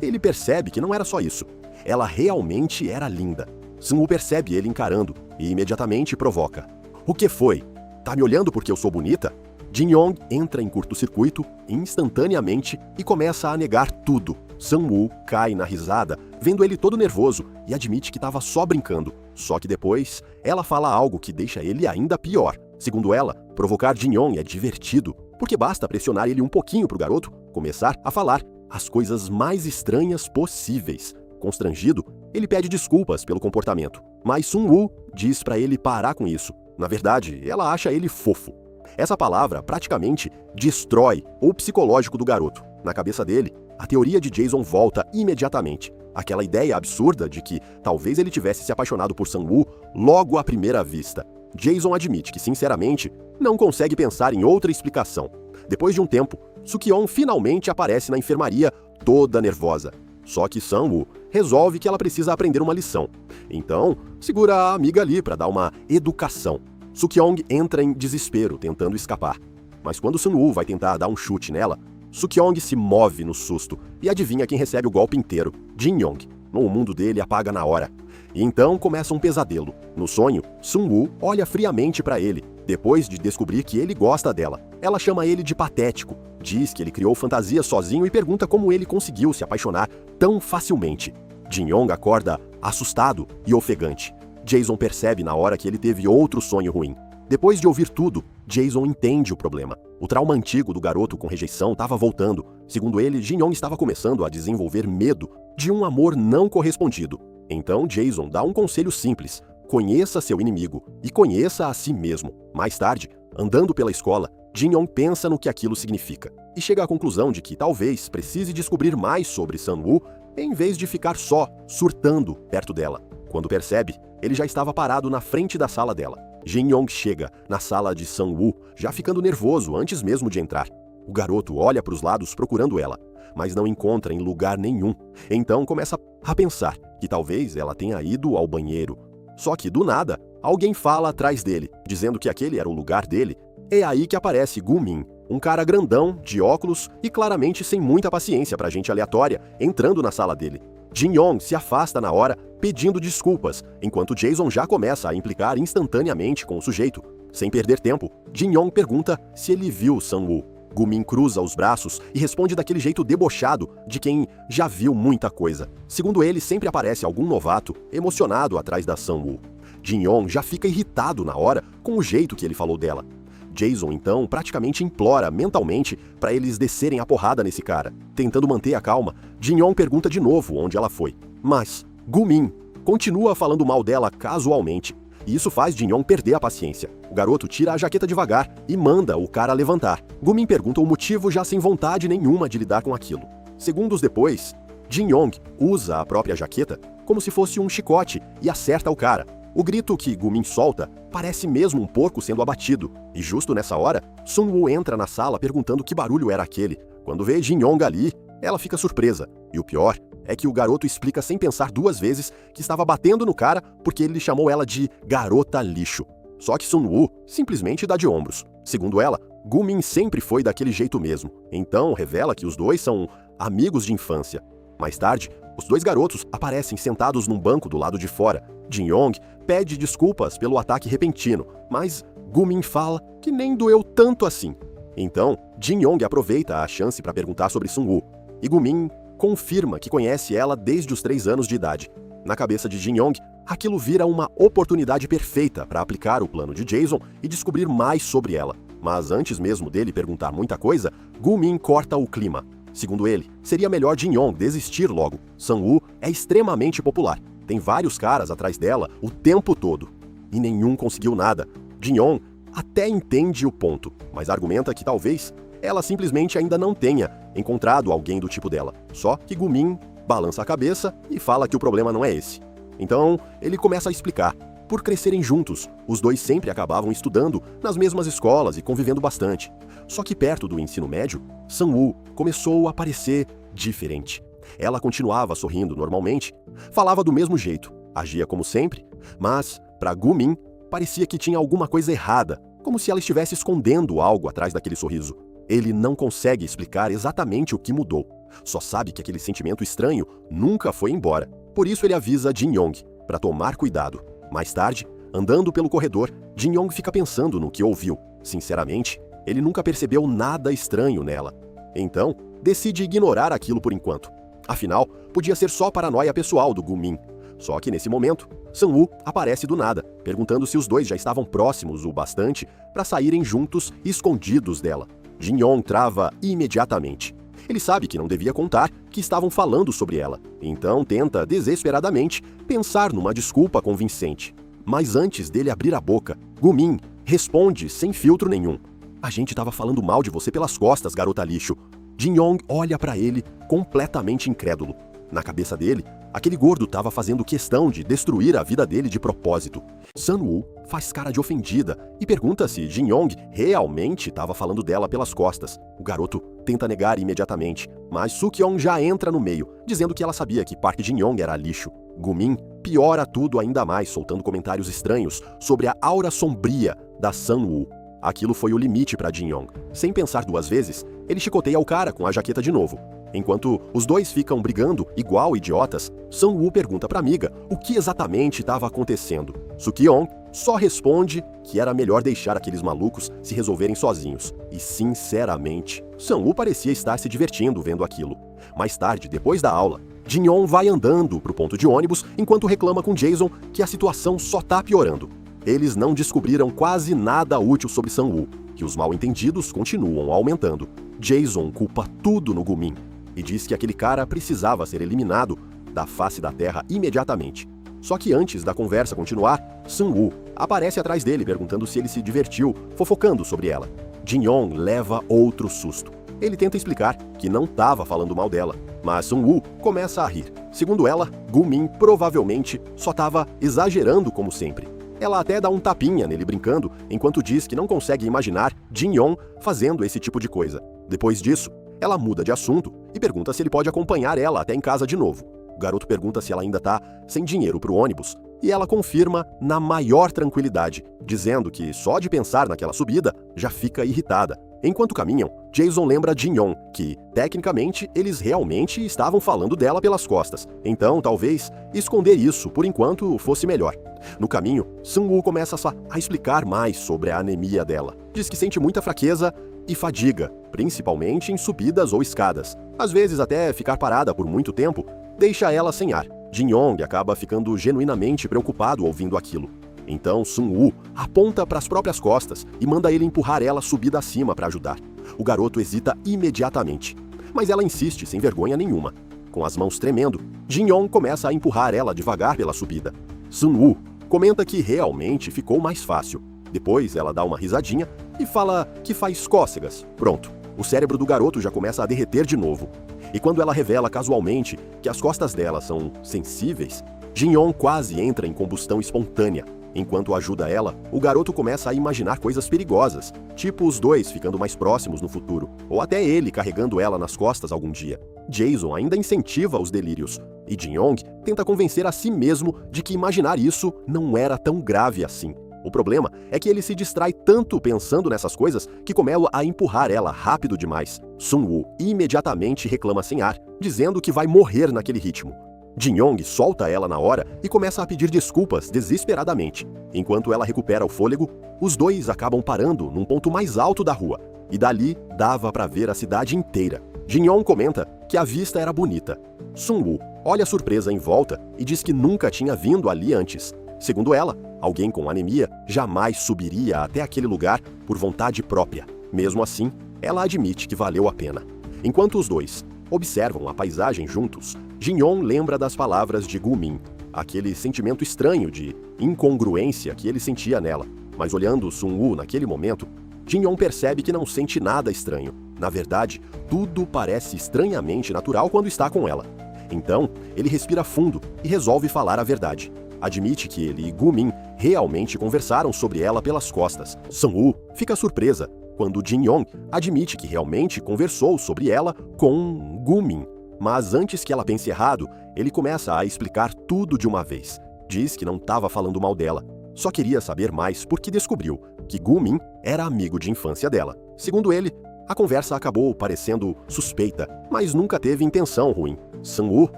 ele percebe que não era só isso. Ela realmente era linda. Sang-woo percebe ele encarando e imediatamente provoca. O que foi? Tá me olhando porque eu sou bonita? Jin-yong entra em curto-circuito instantaneamente e começa a negar tudo. Sang-woo cai na risada, vendo ele todo nervoso e admite que estava só brincando. Só que depois, ela fala algo que deixa ele ainda pior. Segundo ela, provocar Jin-yong é divertido, porque basta pressionar ele um pouquinho pro garoto começar a falar as coisas mais estranhas possíveis. Constrangido, ele pede desculpas pelo comportamento, mas Sun-woo diz para ele parar com isso. Na verdade, ela acha ele fofo. Essa palavra praticamente destrói o psicológico do garoto. Na cabeça dele, a teoria de Jason volta imediatamente. Aquela ideia absurda de que talvez ele tivesse se apaixonado por Sang-woo logo à primeira vista. Jason admite que, sinceramente, não consegue pensar em outra explicação. Depois de um tempo, Suk-yong finalmente aparece na enfermaria, toda nervosa. Só que Sang-woo resolve que ela precisa aprender uma lição. Então, segura a amiga ali para dar uma educação. Suk-yong entra em desespero, tentando escapar. Mas quando Sang-woo vai tentar dar um chute nela, Suk-yong se move no susto e adivinha quem recebe o golpe inteiro: Jin-yong. O mundo dele apaga na hora. E então começa um pesadelo. No sonho, Sun-woo olha friamente para ele, depois de descobrir que ele gosta dela. Ela chama ele de patético, diz que ele criou fantasias sozinho e pergunta como ele conseguiu se apaixonar tão facilmente. Jin-yong acorda assustado e ofegante. Jason percebe na hora que ele teve outro sonho ruim. Depois de ouvir tudo, Jason entende o problema. O trauma antigo do garoto com rejeição estava voltando. Segundo ele, Jin-yong estava começando a desenvolver medo de um amor não correspondido. Então Jason dá um conselho simples: conheça seu inimigo e conheça a si mesmo. Mais tarde, andando pela escola, Jin-yong pensa no que aquilo significa e chega à conclusão de que talvez precise descobrir mais sobre Sang-woo em vez de ficar só surtando perto dela. Quando percebe, ele já estava parado na frente da sala dela. Jin-yong chega na sala de Sang-woo, já ficando nervoso antes mesmo de entrar. O garoto olha para os lados procurando ela, mas não encontra em lugar nenhum. Então começa a pensar que talvez ela tenha ido ao banheiro. Só que, do nada, alguém fala atrás dele, dizendo que aquele era o lugar dele. É aí que aparece Gu-min, um cara grandão, de óculos e claramente sem muita paciência para gente aleatória, entrando na sala dele. Jin-yong se afasta na hora, pedindo desculpas, enquanto Jason já começa a implicar instantaneamente com o sujeito. Sem perder tempo, Jin-yong pergunta se ele viu Sang-woo. Gu-min cruza os braços e responde daquele jeito debochado de quem já viu muita coisa. Segundo ele, sempre aparece algum novato emocionado atrás da Sang-woo. Jin-yong já fica irritado na hora com o jeito que ele falou dela. Jason, então, praticamente implora mentalmente para eles descerem a porrada nesse cara. Tentando manter a calma, Jin-Yong pergunta de novo onde ela foi. Mas Gu-min continua falando mal dela casualmente. E isso faz Jin-Yong perder a paciência. O garoto tira a jaqueta devagar e manda o cara levantar. Gu-min pergunta o motivo já sem vontade nenhuma de lidar com aquilo. Segundos depois, Jin-Yong usa a própria jaqueta como se fosse um chicote e acerta o cara. O grito que Gu-min solta parece mesmo um porco sendo abatido. E justo nessa hora, Sun-woo entra na sala perguntando que barulho era aquele. Quando vê Jin-Yong ali, ela fica surpresa. E o pior é que o garoto explica sem pensar duas vezes que estava batendo no cara porque ele chamou ela de garota lixo. Só que Sun-woo simplesmente dá de ombros. Segundo ela, Gu-min sempre foi daquele jeito mesmo. Então revela que os dois são amigos de infância. Mais tarde, os dois garotos aparecem sentados num banco do lado de fora. Jin-Yong pede desculpas pelo ataque repentino, mas Gu-min fala que nem doeu tanto assim. Então, Jin-Yong aproveita a chance para perguntar sobre Sun-woo, e Gu-min confirma que conhece ela desde os 3 anos de idade. Na cabeça de Jin-Yong, aquilo vira uma oportunidade perfeita para aplicar o plano de Jason e descobrir mais sobre ela. Mas antes mesmo dele perguntar muita coisa, Gu-min corta o clima. Segundo ele, seria melhor Jin-Yong desistir logo. Sun-woo é extremamente popular. Tem vários caras atrás dela o tempo todo. E nenhum conseguiu nada. Jin-Yong até entende o ponto, mas argumenta que talvez ela simplesmente ainda não tenha encontrado alguém do tipo dela. Só que Gu-min balança a cabeça e fala que o problema não é esse. Então, ele começa a explicar. Por crescerem juntos, os dois sempre acabavam estudando nas mesmas escolas e convivendo bastante. Só que perto do ensino médio, Sun-woo começou a parecer diferente. Ela continuava sorrindo normalmente, falava do mesmo jeito, agia como sempre, mas, para Gu-min, parecia que tinha alguma coisa errada, como se ela estivesse escondendo algo atrás daquele sorriso. Ele não consegue explicar exatamente o que mudou, só sabe que aquele sentimento estranho nunca foi embora. Por isso ele avisa Jin-Yong para tomar cuidado. Mais tarde, andando pelo corredor, Jin-Yong fica pensando no que ouviu. Sinceramente, ele nunca percebeu nada estranho nela. Então, decide ignorar aquilo por enquanto. Afinal, podia ser só paranoia pessoal do Gu-min. Só que nesse momento, Sun-woo aparece do nada, perguntando se os dois já estavam próximos o bastante para saírem juntos escondidos dela. Jin-Yong trava imediatamente. Ele sabe que não devia contar que estavam falando sobre ela, então tenta desesperadamente pensar numa desculpa convincente. Mas antes dele abrir a boca, Gu-min responde sem filtro nenhum. A gente estava falando mal de você pelas costas, garota lixo. Jin-Yong olha para ele completamente incrédulo. Na cabeça dele, aquele gordo estava fazendo questão de destruir a vida dele de propósito. Sun-woo faz cara de ofendida e pergunta se Jin-Yong realmente estava falando dela pelas costas. O garoto tenta negar imediatamente, mas Suk-yeon já entra no meio, dizendo que ela sabia que Park Jin-Young era lixo. Gu-min piora tudo ainda mais, soltando comentários estranhos sobre a aura sombria da Sun-woo. Aquilo foi o limite para Jin-Yong. Sem pensar duas vezes, ele chicoteia o cara com a jaqueta de novo. Enquanto os dois ficam brigando igual idiotas, Sun-woo pergunta pra amiga o que exatamente estava acontecendo. Suk-yeon só responde que era melhor deixar aqueles malucos se resolverem sozinhos. E sinceramente, Sun-woo parecia estar se divertindo vendo aquilo. Mais tarde, depois da aula, Jin-Young vai andando pro ponto de ônibus enquanto reclama com Jason que a situação só tá piorando. Eles não descobriram quase nada útil sobre Sun-woo, que os mal-entendidos continuam aumentando. Jason culpa tudo no Gu-min e diz que aquele cara precisava ser eliminado da face da Terra imediatamente. Só que antes da conversa continuar, Sun-woo aparece atrás dele perguntando se ele se divertiu fofocando sobre ela. Jin-Young leva outro susto. Ele tenta explicar que não estava falando mal dela, mas Sun-woo começa a rir. Segundo ela, Gu-min provavelmente só estava exagerando como sempre. Ela até dá um tapinha nele brincando, enquanto diz que não consegue imaginar Jin-Young fazendo esse tipo de coisa. Depois disso, ela muda de assunto e pergunta se ele pode acompanhar ela até em casa de novo. O garoto pergunta se ela ainda tá sem dinheiro pro ônibus, e ela confirma na maior tranquilidade, dizendo que só de pensar naquela subida já fica irritada. Enquanto caminham, Jason lembra Jin-Young que, tecnicamente, eles realmente estavam falando dela pelas costas. Então, talvez, esconder isso por enquanto fosse melhor. No caminho, Sun-woo começa a explicar mais sobre a anemia dela. Diz que sente muita fraqueza e fadiga, principalmente em subidas ou escadas. Às vezes até ficar parada por muito tempo deixa ela sem ar. Jin-Young acaba ficando genuinamente preocupado ouvindo aquilo. Então Sun-woo aponta para as próprias costas e manda ele empurrar ela subida acima para ajudar. O garoto hesita imediatamente, mas ela insiste sem vergonha nenhuma. Com as mãos tremendo, Jin-young começa a empurrar ela devagar pela subida. Sun-woo comenta que realmente ficou mais fácil. Depois ela dá uma risadinha e fala que faz cócegas. Pronto, o cérebro do garoto já começa a derreter de novo. E quando ela revela casualmente que as costas dela são sensíveis, Jin-young quase entra em combustão espontânea. Enquanto ajuda ela, o garoto começa a imaginar coisas perigosas, tipo os dois ficando mais próximos no futuro, ou até ele carregando ela nas costas algum dia. Jason ainda incentiva os delírios, e Jin-young tenta convencer a si mesmo de que imaginar isso não era tão grave assim. O problema é que ele se distrai tanto pensando nessas coisas que começa a empurrar ela rápido demais. Sun-woo imediatamente reclama sem ar, dizendo que vai morrer naquele ritmo. Jin-young solta ela na hora e começa a pedir desculpas desesperadamente. Enquanto ela recupera o fôlego, os dois acabam parando num ponto mais alto da rua, e dali dava para ver a cidade inteira. Jin-young comenta que a vista era bonita. Sun-woo olha surpresa em volta e diz que nunca tinha vindo ali antes. Segundo ela, alguém com anemia jamais subiria até aquele lugar por vontade própria. Mesmo assim, ela admite que valeu a pena. Enquanto os dois observam a paisagem juntos, Jin-young lembra das palavras de Gu-min, aquele sentimento estranho de incongruência que ele sentia nela. Mas olhando Sun-woo naquele momento, Jin-young percebe que não sente nada estranho. Na verdade, tudo parece estranhamente natural quando está com ela. Então, ele respira fundo e resolve falar a verdade. Admite que ele e Gu-min realmente conversaram sobre ela pelas costas. Sun-woo fica surpresa quando Jin-young admite que realmente conversou sobre ela com Gu-min. Mas antes que ela pense errado, ele começa a explicar tudo de uma vez. Diz que não estava falando mal dela, só queria saber mais porque descobriu que Gu-min era amigo de infância dela. Segundo ele, a conversa acabou parecendo suspeita, mas nunca teve intenção ruim. Sun-woo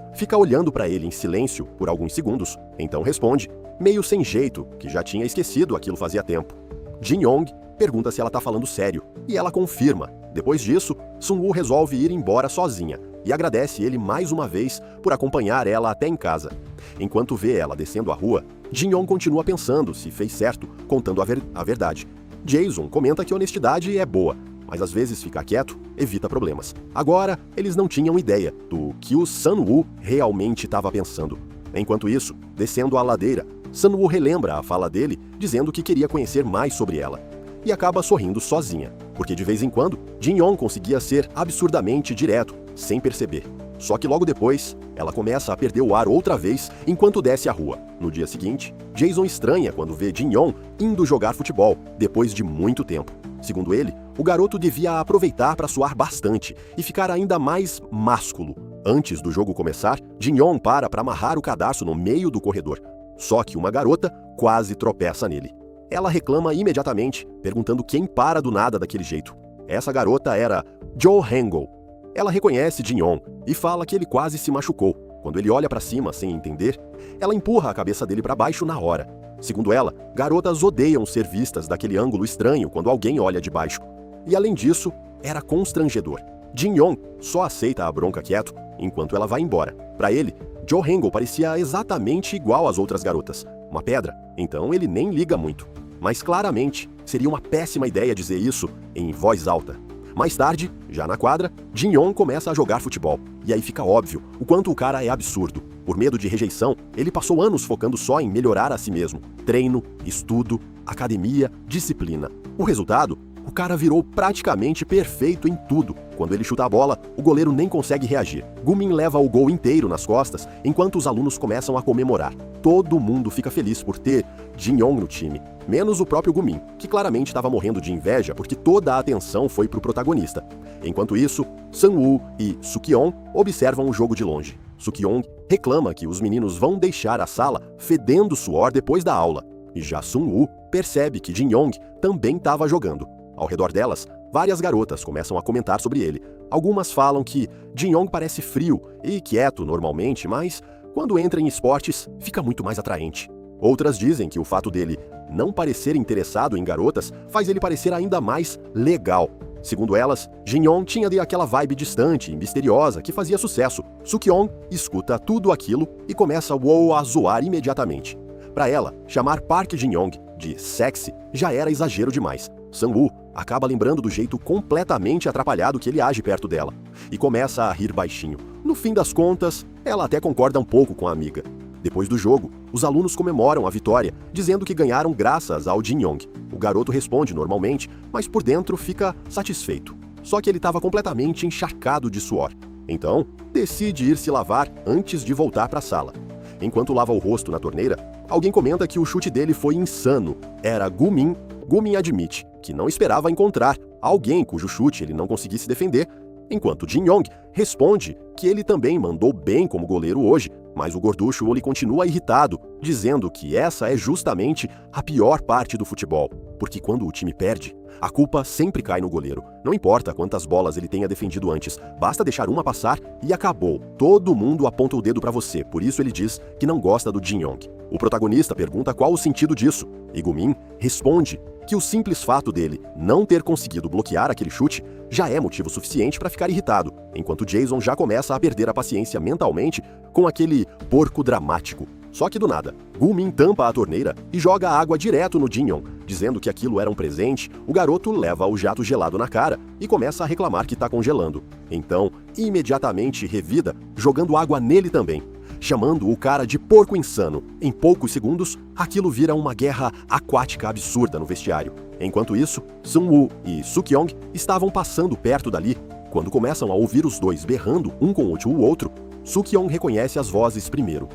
fica olhando para ele em silêncio por alguns segundos, então responde, meio sem jeito, que já tinha esquecido aquilo fazia tempo. Jin-young pergunta se ela tá falando sério, e ela confirma. Depois disso, Sun-woo resolve ir embora sozinha, e agradece ele mais uma vez por acompanhar ela até em casa. Enquanto vê ela descendo a rua, Jin-young continua pensando se fez certo, contando a verdade. Jason comenta que honestidade é boa, mas às vezes ficar quieto evita problemas. Agora, eles não tinham ideia do que o Sun-woo realmente estava pensando. Enquanto isso, descendo a ladeira, Sun-woo relembra a fala dele, dizendo que queria conhecer mais sobre ela. E acaba sorrindo sozinha, porque de vez em quando, Jin-young conseguia ser absurdamente direto, sem perceber. Só que logo depois, ela começa a perder o ar outra vez enquanto desce a rua. No dia seguinte, Jason estranha quando vê Jin-young indo jogar futebol, depois de muito tempo. Segundo ele, o garoto devia aproveitar para suar bastante e ficar ainda mais másculo. Antes do jogo começar, Jin-young para amarrar o cadarço no meio do corredor. Só que uma garota quase tropeça nele. Ela reclama imediatamente, perguntando quem para do nada daquele jeito. Essa garota era Jo Hangul. Ela reconhece Jin-young e fala que ele quase se machucou. Quando ele olha para cima sem entender, ela empurra a cabeça dele para baixo na hora. Segundo ela, garotas odeiam ser vistas daquele ângulo estranho quando alguém olha de baixo. E além disso, era constrangedor. Jin-young só aceita a bronca quieto enquanto ela vai embora. Para ele, Jo Hangul parecia exatamente igual às outras garotas. Uma pedra, então ele nem liga muito. Mas claramente, seria uma péssima ideia dizer isso em voz alta. Mais tarde, já na quadra, Jin-young começa a jogar futebol. E aí fica óbvio o quanto o cara é absurdo. Por medo de rejeição, ele passou anos focando só em melhorar a si mesmo. Treino, estudo, academia, disciplina. O resultado? O cara virou praticamente perfeito em tudo. Quando ele chuta a bola, o goleiro nem consegue reagir. Gu-min leva o gol inteiro nas costas, enquanto os alunos começam a comemorar. Todo mundo fica feliz por ter Jin-young no time, menos o próprio Gu-min, que claramente estava morrendo de inveja porque toda a atenção foi pro protagonista. Enquanto isso, Sun-woo e Suk-yeon observam o jogo de longe. Suk-yeon reclama que os meninos vão deixar a sala fedendo suor depois da aula. E já Sun-woo percebe que Jin-young também estava jogando. Ao redor delas, várias garotas começam a comentar sobre ele. Algumas falam que Jin-young parece frio e quieto normalmente, mas quando entra em esportes, fica muito mais atraente. Outras dizem que o fato dele não parecer interessado em garotas faz ele parecer ainda mais legal. Segundo elas, Jin-young tinha aquela vibe distante e misteriosa que fazia sucesso. Suk-yeon escuta tudo aquilo e começa a zoar imediatamente. Para ela, chamar Park Jin-young de sexy já era exagero demais. Sang-woo acaba lembrando do jeito completamente atrapalhado que ele age perto dela e começa a rir baixinho. No fim das contas, ela até concorda um pouco com a amiga. Depois do jogo, os alunos comemoram a vitória, dizendo que ganharam graças ao Jin-young. O garoto responde normalmente, mas por dentro fica satisfeito. Só que ele estava completamente encharcado de suor. Então, decide ir se lavar antes de voltar para a sala. Enquanto lava o rosto na torneira, alguém comenta que o chute dele foi insano. Era Gumin. Gumin admite que não esperava encontrar alguém cujo chute ele não conseguisse defender, enquanto Jin-young responde que ele também mandou bem como goleiro hoje, mas o gorducho ele continua irritado, dizendo que essa é justamente a pior parte do futebol, porque quando o time perde, a culpa sempre cai no goleiro. Não importa quantas bolas ele tenha defendido antes, basta deixar uma passar e acabou. Todo mundo aponta o dedo para você, por isso ele diz que não gosta do Jin-young. O protagonista pergunta qual o sentido disso, e Gumin responde que o simples fato dele não ter conseguido bloquear aquele chute já é motivo suficiente para ficar irritado, enquanto Jason já começa a perder a paciência mentalmente com aquele porco dramático. Só que do nada, Gumin tampa a torneira e joga a água direto no Jin-young, dizendo que aquilo era um presente. O garoto leva o jato gelado na cara e começa a reclamar que está congelando. Então, imediatamente revida, jogando água nele também, chamando o cara de porco insano. Em poucos segundos, aquilo vira uma guerra aquática absurda no vestiário. Enquanto isso, Sang-woo e Suk-young estavam passando perto dali. Quando começam a ouvir os dois berrando um com o outro, Suk-young reconhece as vozes primeiro,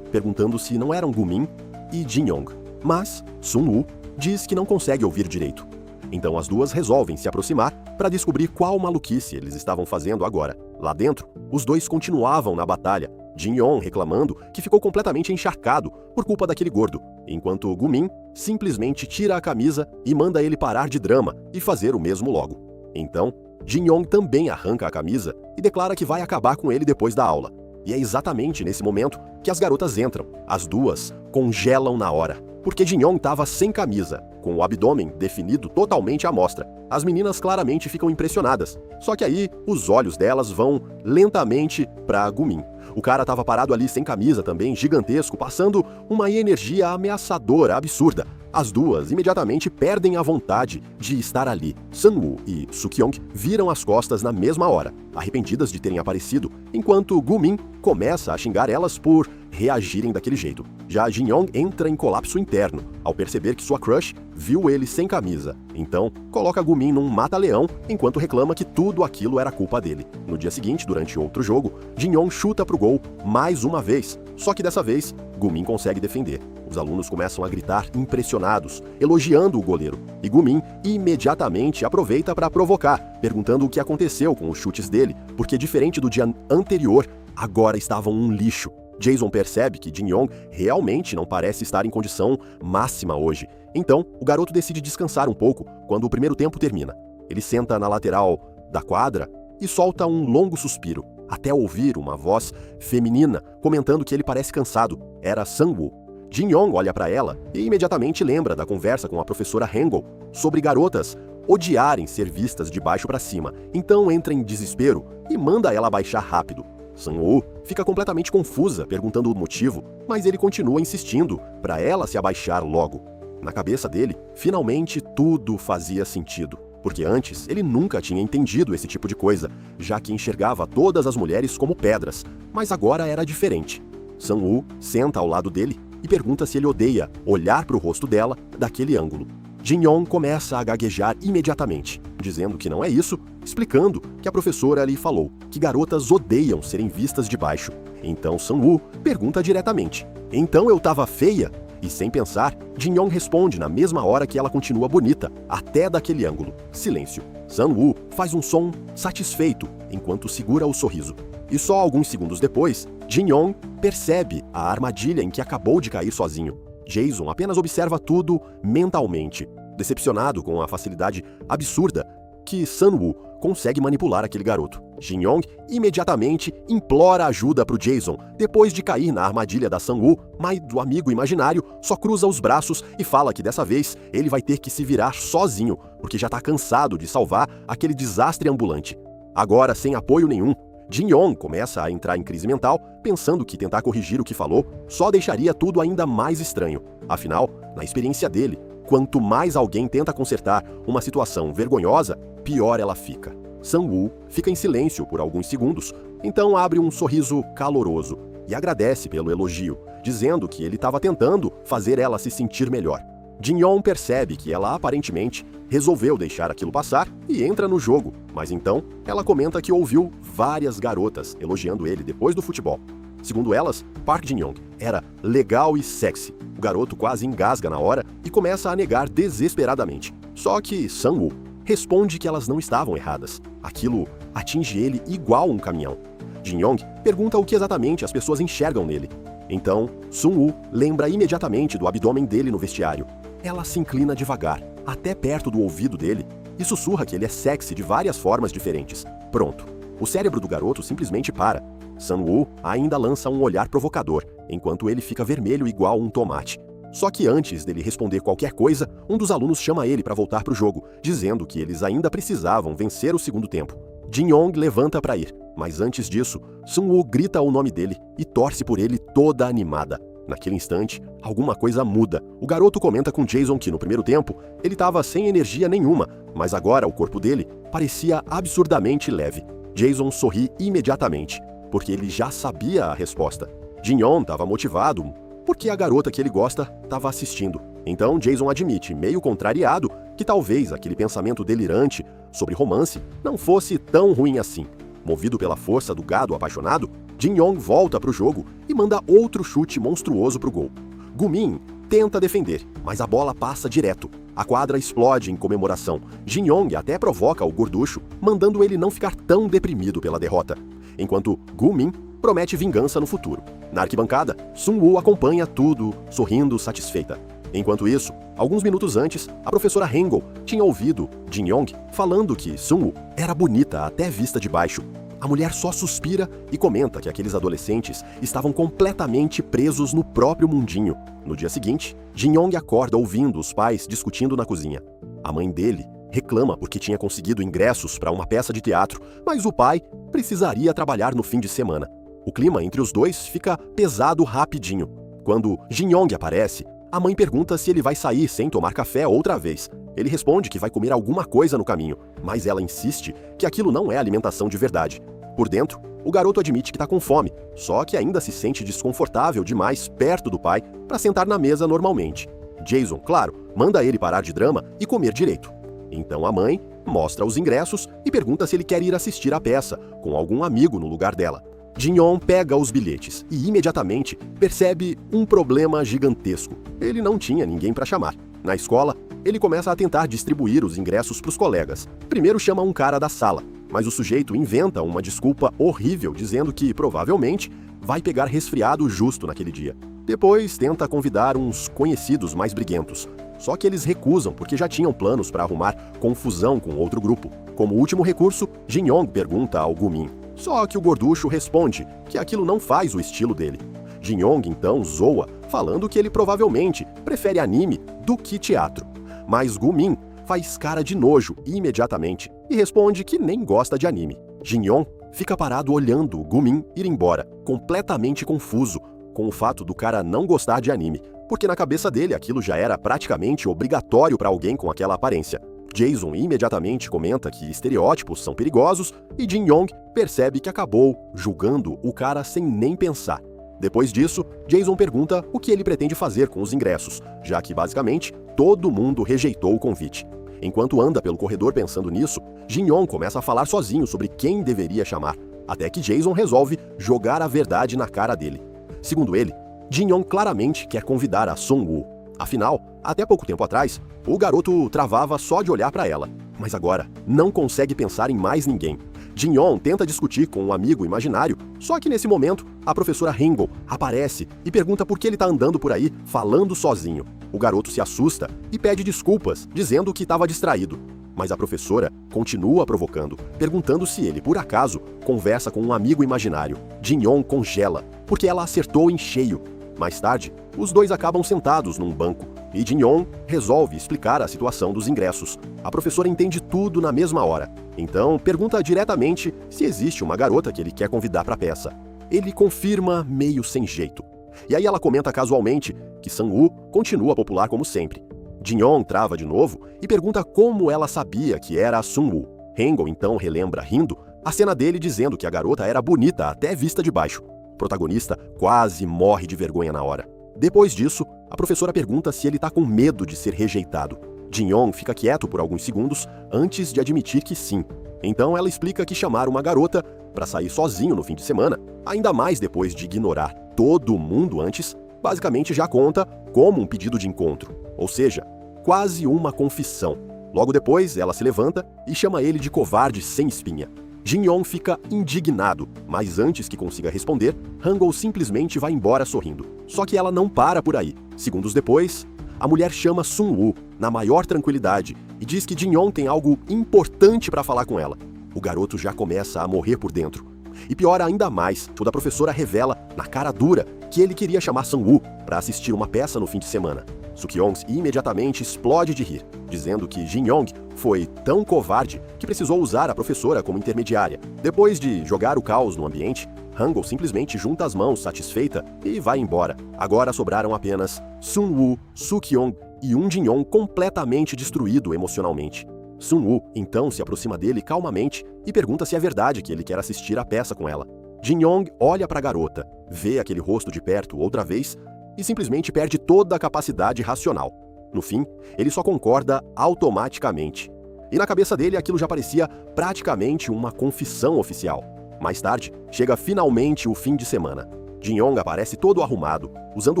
perguntando se não eram Gumin e Jin-young. Mas Sang-woo diz que não consegue ouvir direito. Então as duas resolvem se aproximar para descobrir qual maluquice eles estavam fazendo agora. Lá dentro, os dois continuavam na batalha, Jin-young reclamando que ficou completamente encharcado por culpa daquele gordo, enquanto Gumin simplesmente tira a camisa e manda ele parar de drama e fazer o mesmo logo. Então, Jin-young também arranca a camisa e declara que vai acabar com ele depois da aula. E é exatamente nesse momento que as garotas entram. As duas congelam na hora, porque Jin-young estava sem camisa, com o abdômen definido totalmente à mostra. As meninas claramente ficam impressionadas, só que aí os olhos delas vão lentamente para Gumin. O cara estava parado ali sem camisa também, gigantesco, passando uma energia ameaçadora, absurda. As duas imediatamente perdem a vontade de estar ali. Sang-woo e Suk-young viram as costas na mesma hora, arrependidas de terem aparecido, enquanto Gumin começa a xingar elas por reagirem daquele jeito. Já Jin-young entra em colapso interno, ao perceber que sua crush viu ele sem camisa. Então, coloca Gumin num mata-leão, enquanto reclama que tudo aquilo era culpa dele. No dia seguinte, durante outro jogo, Jin-young chuta pro gol mais uma vez, só que dessa vez, Gumin consegue defender. Os alunos começam a gritar impressionados, elogiando o goleiro, e Gumin imediatamente aproveita para provocar, perguntando o que aconteceu com os chutes dele, porque diferente do dia anterior, agora estavam um lixo. Jason percebe que Jin-young realmente não parece estar em condição máxima hoje. Então, o garoto decide descansar um pouco quando o primeiro tempo termina. Ele senta na lateral da quadra e solta um longo suspiro, até ouvir uma voz feminina comentando que ele parece cansado. Era Sang-woo. Jin-young olha para ela e imediatamente lembra da conversa com a professora Hangul sobre garotas odiarem ser vistas de baixo para cima. Então entra em desespero e manda ela abaixar rápido. Sang-woo fica completamente confusa, perguntando o motivo, mas ele continua insistindo para ela se abaixar logo. Na cabeça dele, finalmente tudo fazia sentido, porque antes ele nunca tinha entendido esse tipo de coisa, já que enxergava todas as mulheres como pedras, mas agora era diferente. Sang-woo senta ao lado dele e pergunta se ele odeia olhar para o rosto dela daquele ângulo. Jin-young começa a gaguejar imediatamente, dizendo que não é isso, explicando que a professora lhe falou que garotas odeiam serem vistas de baixo. Então Sang-woo pergunta diretamente: "Então eu tava feia?" E sem pensar, Jin-young responde na mesma hora que ela continua bonita, até daquele ângulo. Silêncio. Sang-woo faz um som satisfeito enquanto segura o sorriso. E só alguns segundos depois, Jin-young percebe a armadilha em que acabou de cair sozinho. Jason apenas observa tudo mentalmente, decepcionado com a facilidade absurda que Sang-woo consegue manipular aquele garoto. Jin-young imediatamente implora ajuda para o Jason, depois de cair na armadilha da Sang-woo, mas o amigo imaginário só cruza os braços e fala que dessa vez ele vai ter que se virar sozinho, porque já está cansado de salvar aquele desastre ambulante. Agora, sem apoio nenhum, Jin Yong começa a entrar em crise mental, pensando que tentar corrigir o que falou só deixaria tudo ainda mais estranho. Afinal, na experiência dele, quanto mais alguém tenta consertar uma situação vergonhosa, pior ela fica. Sang-woo fica em silêncio por alguns segundos, então abre um sorriso caloroso e agradece pelo elogio, dizendo que ele estava tentando fazer ela se sentir melhor. Jin-yong percebe que ela aparentemente resolveu deixar aquilo passar e entra no jogo, mas então ela comenta que ouviu várias garotas elogiando ele depois do futebol. Segundo elas, Park Jin-young era legal e sexy. O garoto quase engasga na hora e começa a negar desesperadamente. Só que Sang-woo responde que elas não estavam erradas. Aquilo atinge ele igual um caminhão. Jin-yong pergunta o que exatamente as pessoas enxergam nele. Então, Sun-woo lembra imediatamente do abdômen dele no vestiário. Ela se inclina devagar, até perto do ouvido dele, e sussurra que ele é sexy de várias formas diferentes. Pronto. O cérebro do garoto simplesmente para. Sun-woo ainda lança um olhar provocador, enquanto ele fica vermelho igual um tomate. Só que antes dele responder qualquer coisa, um dos alunos chama ele para voltar para o jogo, dizendo que eles ainda precisavam vencer o segundo tempo. Jin-yong levanta para ir, mas antes disso, Sun-woo grita o nome dele e torce por ele toda animada. Naquele instante, alguma coisa muda. O garoto comenta com Jason que no primeiro tempo ele estava sem energia nenhuma, mas agora o corpo dele parecia absurdamente leve. Jason sorri imediatamente, porque ele já sabia a resposta. Jin-yong estava motivado porque a garota que ele gosta estava assistindo. Então Jason admite, meio contrariado, que talvez aquele pensamento delirante sobre romance não fosse tão ruim assim. Movido pela força do gado apaixonado, Jin-yong volta para o jogo e manda outro chute monstruoso para o gol. Gu-min tenta defender, mas a bola passa direto. A quadra explode em comemoração. Jin-yong até provoca o gorducho, mandando ele não ficar tão deprimido pela derrota, enquanto Gu-min promete vingança no futuro. Na arquibancada, Sun-woo acompanha tudo, sorrindo satisfeita. Enquanto isso, alguns minutos antes, a professora Hangul tinha ouvido Jin-yong falando que Sun-woo era bonita até vista de baixo. A mulher só suspira e comenta que aqueles adolescentes estavam completamente presos no próprio mundinho. No dia seguinte, Jin-yong acorda ouvindo os pais discutindo na cozinha. A mãe dele reclama porque tinha conseguido ingressos para uma peça de teatro, mas o pai precisaria trabalhar no fim de semana. O clima entre os dois fica pesado rapidinho. Quando Jin-yong aparece, a mãe pergunta se ele vai sair sem tomar café outra vez. Ele responde que vai comer alguma coisa no caminho, mas ela insiste que aquilo não é alimentação de verdade. Por dentro, o garoto admite que está com fome, só que ainda se sente desconfortável demais perto do pai para sentar na mesa normalmente. Jason, claro, manda ele parar de drama e comer direito. Então a mãe mostra os ingressos e pergunta se ele quer ir assistir a peça, com algum amigo no lugar dela. Jin-yong pega os bilhetes e imediatamente percebe um problema gigantesco. Ele não tinha ninguém para chamar. Na escola, ele começa a tentar distribuir os ingressos para os colegas. Primeiro chama um cara da sala, mas o sujeito inventa uma desculpa horrível dizendo que, provavelmente, vai pegar resfriado justo naquele dia. Depois tenta convidar uns conhecidos mais briguentos. Só que eles recusam porque já tinham planos para arrumar confusão com outro grupo. Como último recurso, Jin-yong pergunta ao Gu-min. Só que o gorducho responde que aquilo não faz o estilo dele. Jin-yong então zoa, falando que ele provavelmente prefere anime do que teatro. Mas Gu-min faz cara de nojo imediatamente e responde que nem gosta de anime. Jin-yong fica parado olhando o Gu-min ir embora, completamente confuso com o fato do cara não gostar de anime, porque na cabeça dele aquilo já era praticamente obrigatório para alguém com aquela aparência. Jason imediatamente comenta que estereótipos são perigosos e Jin-yong percebe que acabou julgando o cara sem nem pensar. Depois disso, Jason pergunta o que ele pretende fazer com os ingressos, já que basicamente todo mundo rejeitou o convite. Enquanto anda pelo corredor pensando nisso, Jin-yong começa a falar sozinho sobre quem deveria chamar, até que Jason resolve jogar a verdade na cara dele. Segundo ele, Jin-yong claramente quer convidar a Sun-woo. Afinal, até pouco tempo atrás, o garoto travava só de olhar para ela, mas agora não consegue pensar em mais ninguém. Jin-yong tenta discutir com um amigo imaginário, só que nesse momento, a professora Hangul aparece e pergunta por que ele está andando por aí falando sozinho. O garoto se assusta e pede desculpas, dizendo que estava distraído. Mas a professora continua provocando, perguntando se ele, por acaso, conversa com um amigo imaginário. Jin-yong congela, porque ela acertou em cheio. Mais tarde, os dois acabam sentados num banco, e Jin-Yong resolve explicar a situação dos ingressos. A professora entende tudo na mesma hora, então pergunta diretamente se existe uma garota que ele quer convidar para a peça. Ele confirma meio sem jeito. E aí ela comenta casualmente que Sang-woo continua popular como sempre. Jin-Yong trava de novo e pergunta como ela sabia que era a Sun-woo. Hangul então relembra, rindo, a cena dele dizendo que a garota era bonita até vista de baixo. O protagonista quase morre de vergonha na hora. Depois disso, a professora pergunta se ele tá com medo de ser rejeitado. Jin-Yong fica quieto por alguns segundos antes de admitir que sim. Então ela explica que chamar uma garota para sair sozinho no fim de semana, ainda mais depois de ignorar todo mundo antes, basicamente já conta como um pedido de encontro, ou seja, quase uma confissão. Logo depois, ela se levanta e chama ele de covarde sem espinha. Jin-Yong fica indignado, mas antes que consiga responder, Hangul simplesmente vai embora sorrindo. Só que ela não para por aí. Segundos depois, a mulher chama Sun-woo na maior tranquilidade e diz que Jin-Yong tem algo importante para falar com ela. O garoto já começa a morrer por dentro. E piora ainda mais, quando a professora revela, na cara dura, que ele queria chamar Sang-woo para assistir uma peça no fim de semana. Suk-yong imediatamente explode de rir, dizendo que Jin-Yong foi tão covarde que precisou usar a professora como intermediária. Depois de jogar o caos no ambiente, Hangul simplesmente junta as mãos satisfeita e vai embora. Agora sobraram apenas Sun-woo, Suk-yong e um Jin-Yong completamente destruído emocionalmente. Sun-woo então se aproxima dele calmamente e pergunta se é verdade que ele quer assistir a peça com ela. Jin-Yong olha para a garota, vê aquele rosto de perto outra vez e simplesmente perde toda a capacidade racional. No fim, ele só concorda automaticamente. E na cabeça dele aquilo já parecia praticamente uma confissão oficial. Mais tarde, chega finalmente o fim de semana. Jin-Yong aparece todo arrumado, usando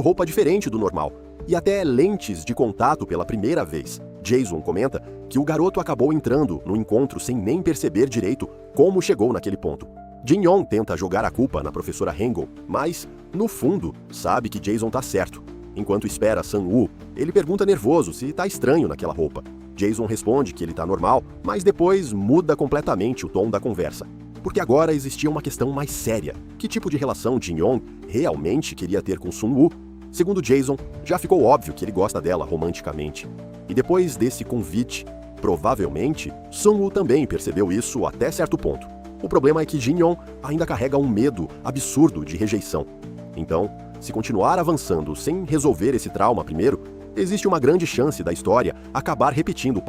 roupa diferente do normal, e até lentes de contato pela primeira vez. Jason comenta que o garoto acabou entrando no encontro sem nem perceber direito como chegou naquele ponto. Jin-Yong tenta jogar a culpa na professora Hangul, mas, no fundo, sabe que Jason tá certo. Enquanto espera Sang-woo, ele pergunta nervoso se tá estranho naquela roupa. Jason responde que ele tá normal, mas depois muda completamente o tom da conversa. Porque agora existia uma questão mais séria. Que tipo de relação Jin-Yong realmente queria ter com Sun-woo? Segundo Jason, já ficou óbvio que ele gosta dela romanticamente. E depois desse convite, provavelmente, Sun-woo também percebeu isso até certo ponto. O problema é que Jin-Yong ainda carrega um medo absurdo de rejeição. Então, se continuar avançando sem resolver esse trauma primeiro, existe uma grande chance da história acabar repetindo